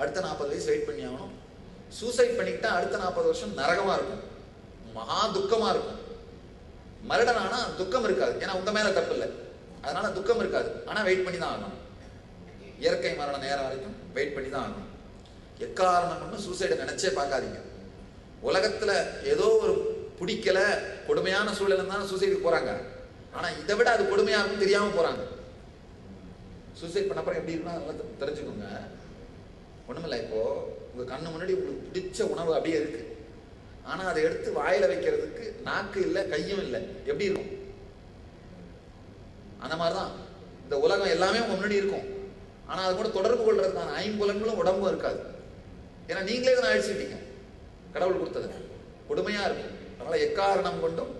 அடுத்த 40 வயசு வெயிட் பண்ணி ஆகணும். சூசைட் பண்ணிக்கிட்டா அடுத்த 40 வருஷம் நரகமா இருக்கும், மகா துக்கமா இருக்கும். மர்டர் ஆனா துக்கம் இருக்காது, ஏன்னா உங்க மேல தப்பு இல்லை, அதனால துக்கம் இருக்காது. ஆனா வெயிட் பண்ணி தான் ஆகணும். இயற்கை மரண நேரம் வரைக்கும் வெயிட் பண்ணி தான் ஆகணும். எக்காரணம் கொண்டு சூசைடை நினைச்சே பார்க்காதீங்க. உலகத்துல ஏதோ ஒரு பிடிக்கல, கொடுமையான சூழல் தான் சூசைடுக்கு போறாங்க. ஆனா இதை விட அது கொடுமையா இருக்கும் தெரியாம போறாங்க. சூசைட் பண்ண அப்புறம் எப்படி இருக்குன்னா அதெல்லாம் தெரிஞ்சுக்கோங்க. ஒண்ணுமில்ல, இப்போ உங்க கண்ணு முன்னாடி உங்களுக்கு பிடிச்ச உணவு அப்படியே இருக்கு, ஆனா அதை எடுத்து வாயில வைக்கிறதுக்கு நாக்கு இல்லை, கையும் இல்லை, எப்படி இருக்கும்? அந்த மாதிரிதான் இந்த உலகம் எல்லாமே உங்க முன்னாடி இருக்கும், ஆனா அது கூட தொடர்பு கொள்றதுக்கான 5 புலன்களும் உடம்பும் இருக்காது. ஏன்னா நீங்களே தான் அழிச்சுட்டீங்க, கடவுள் கொடுத்தது கொடுமையா இருக்கும். அதனால எக்காரணம் கொண்டும்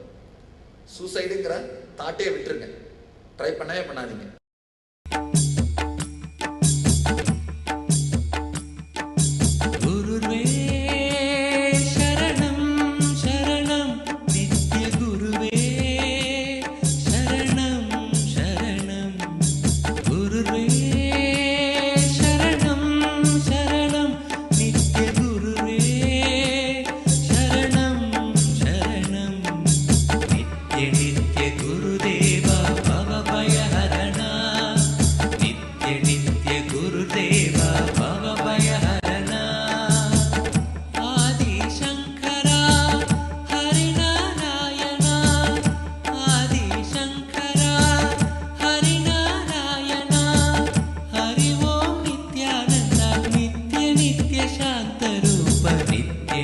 சூசைடுங்கிற தாட்டே விட்டுருங்க, ட்ரை பண்ணவே பண்ணாதீங்க. नित्य नित्य शांत रूप नित्य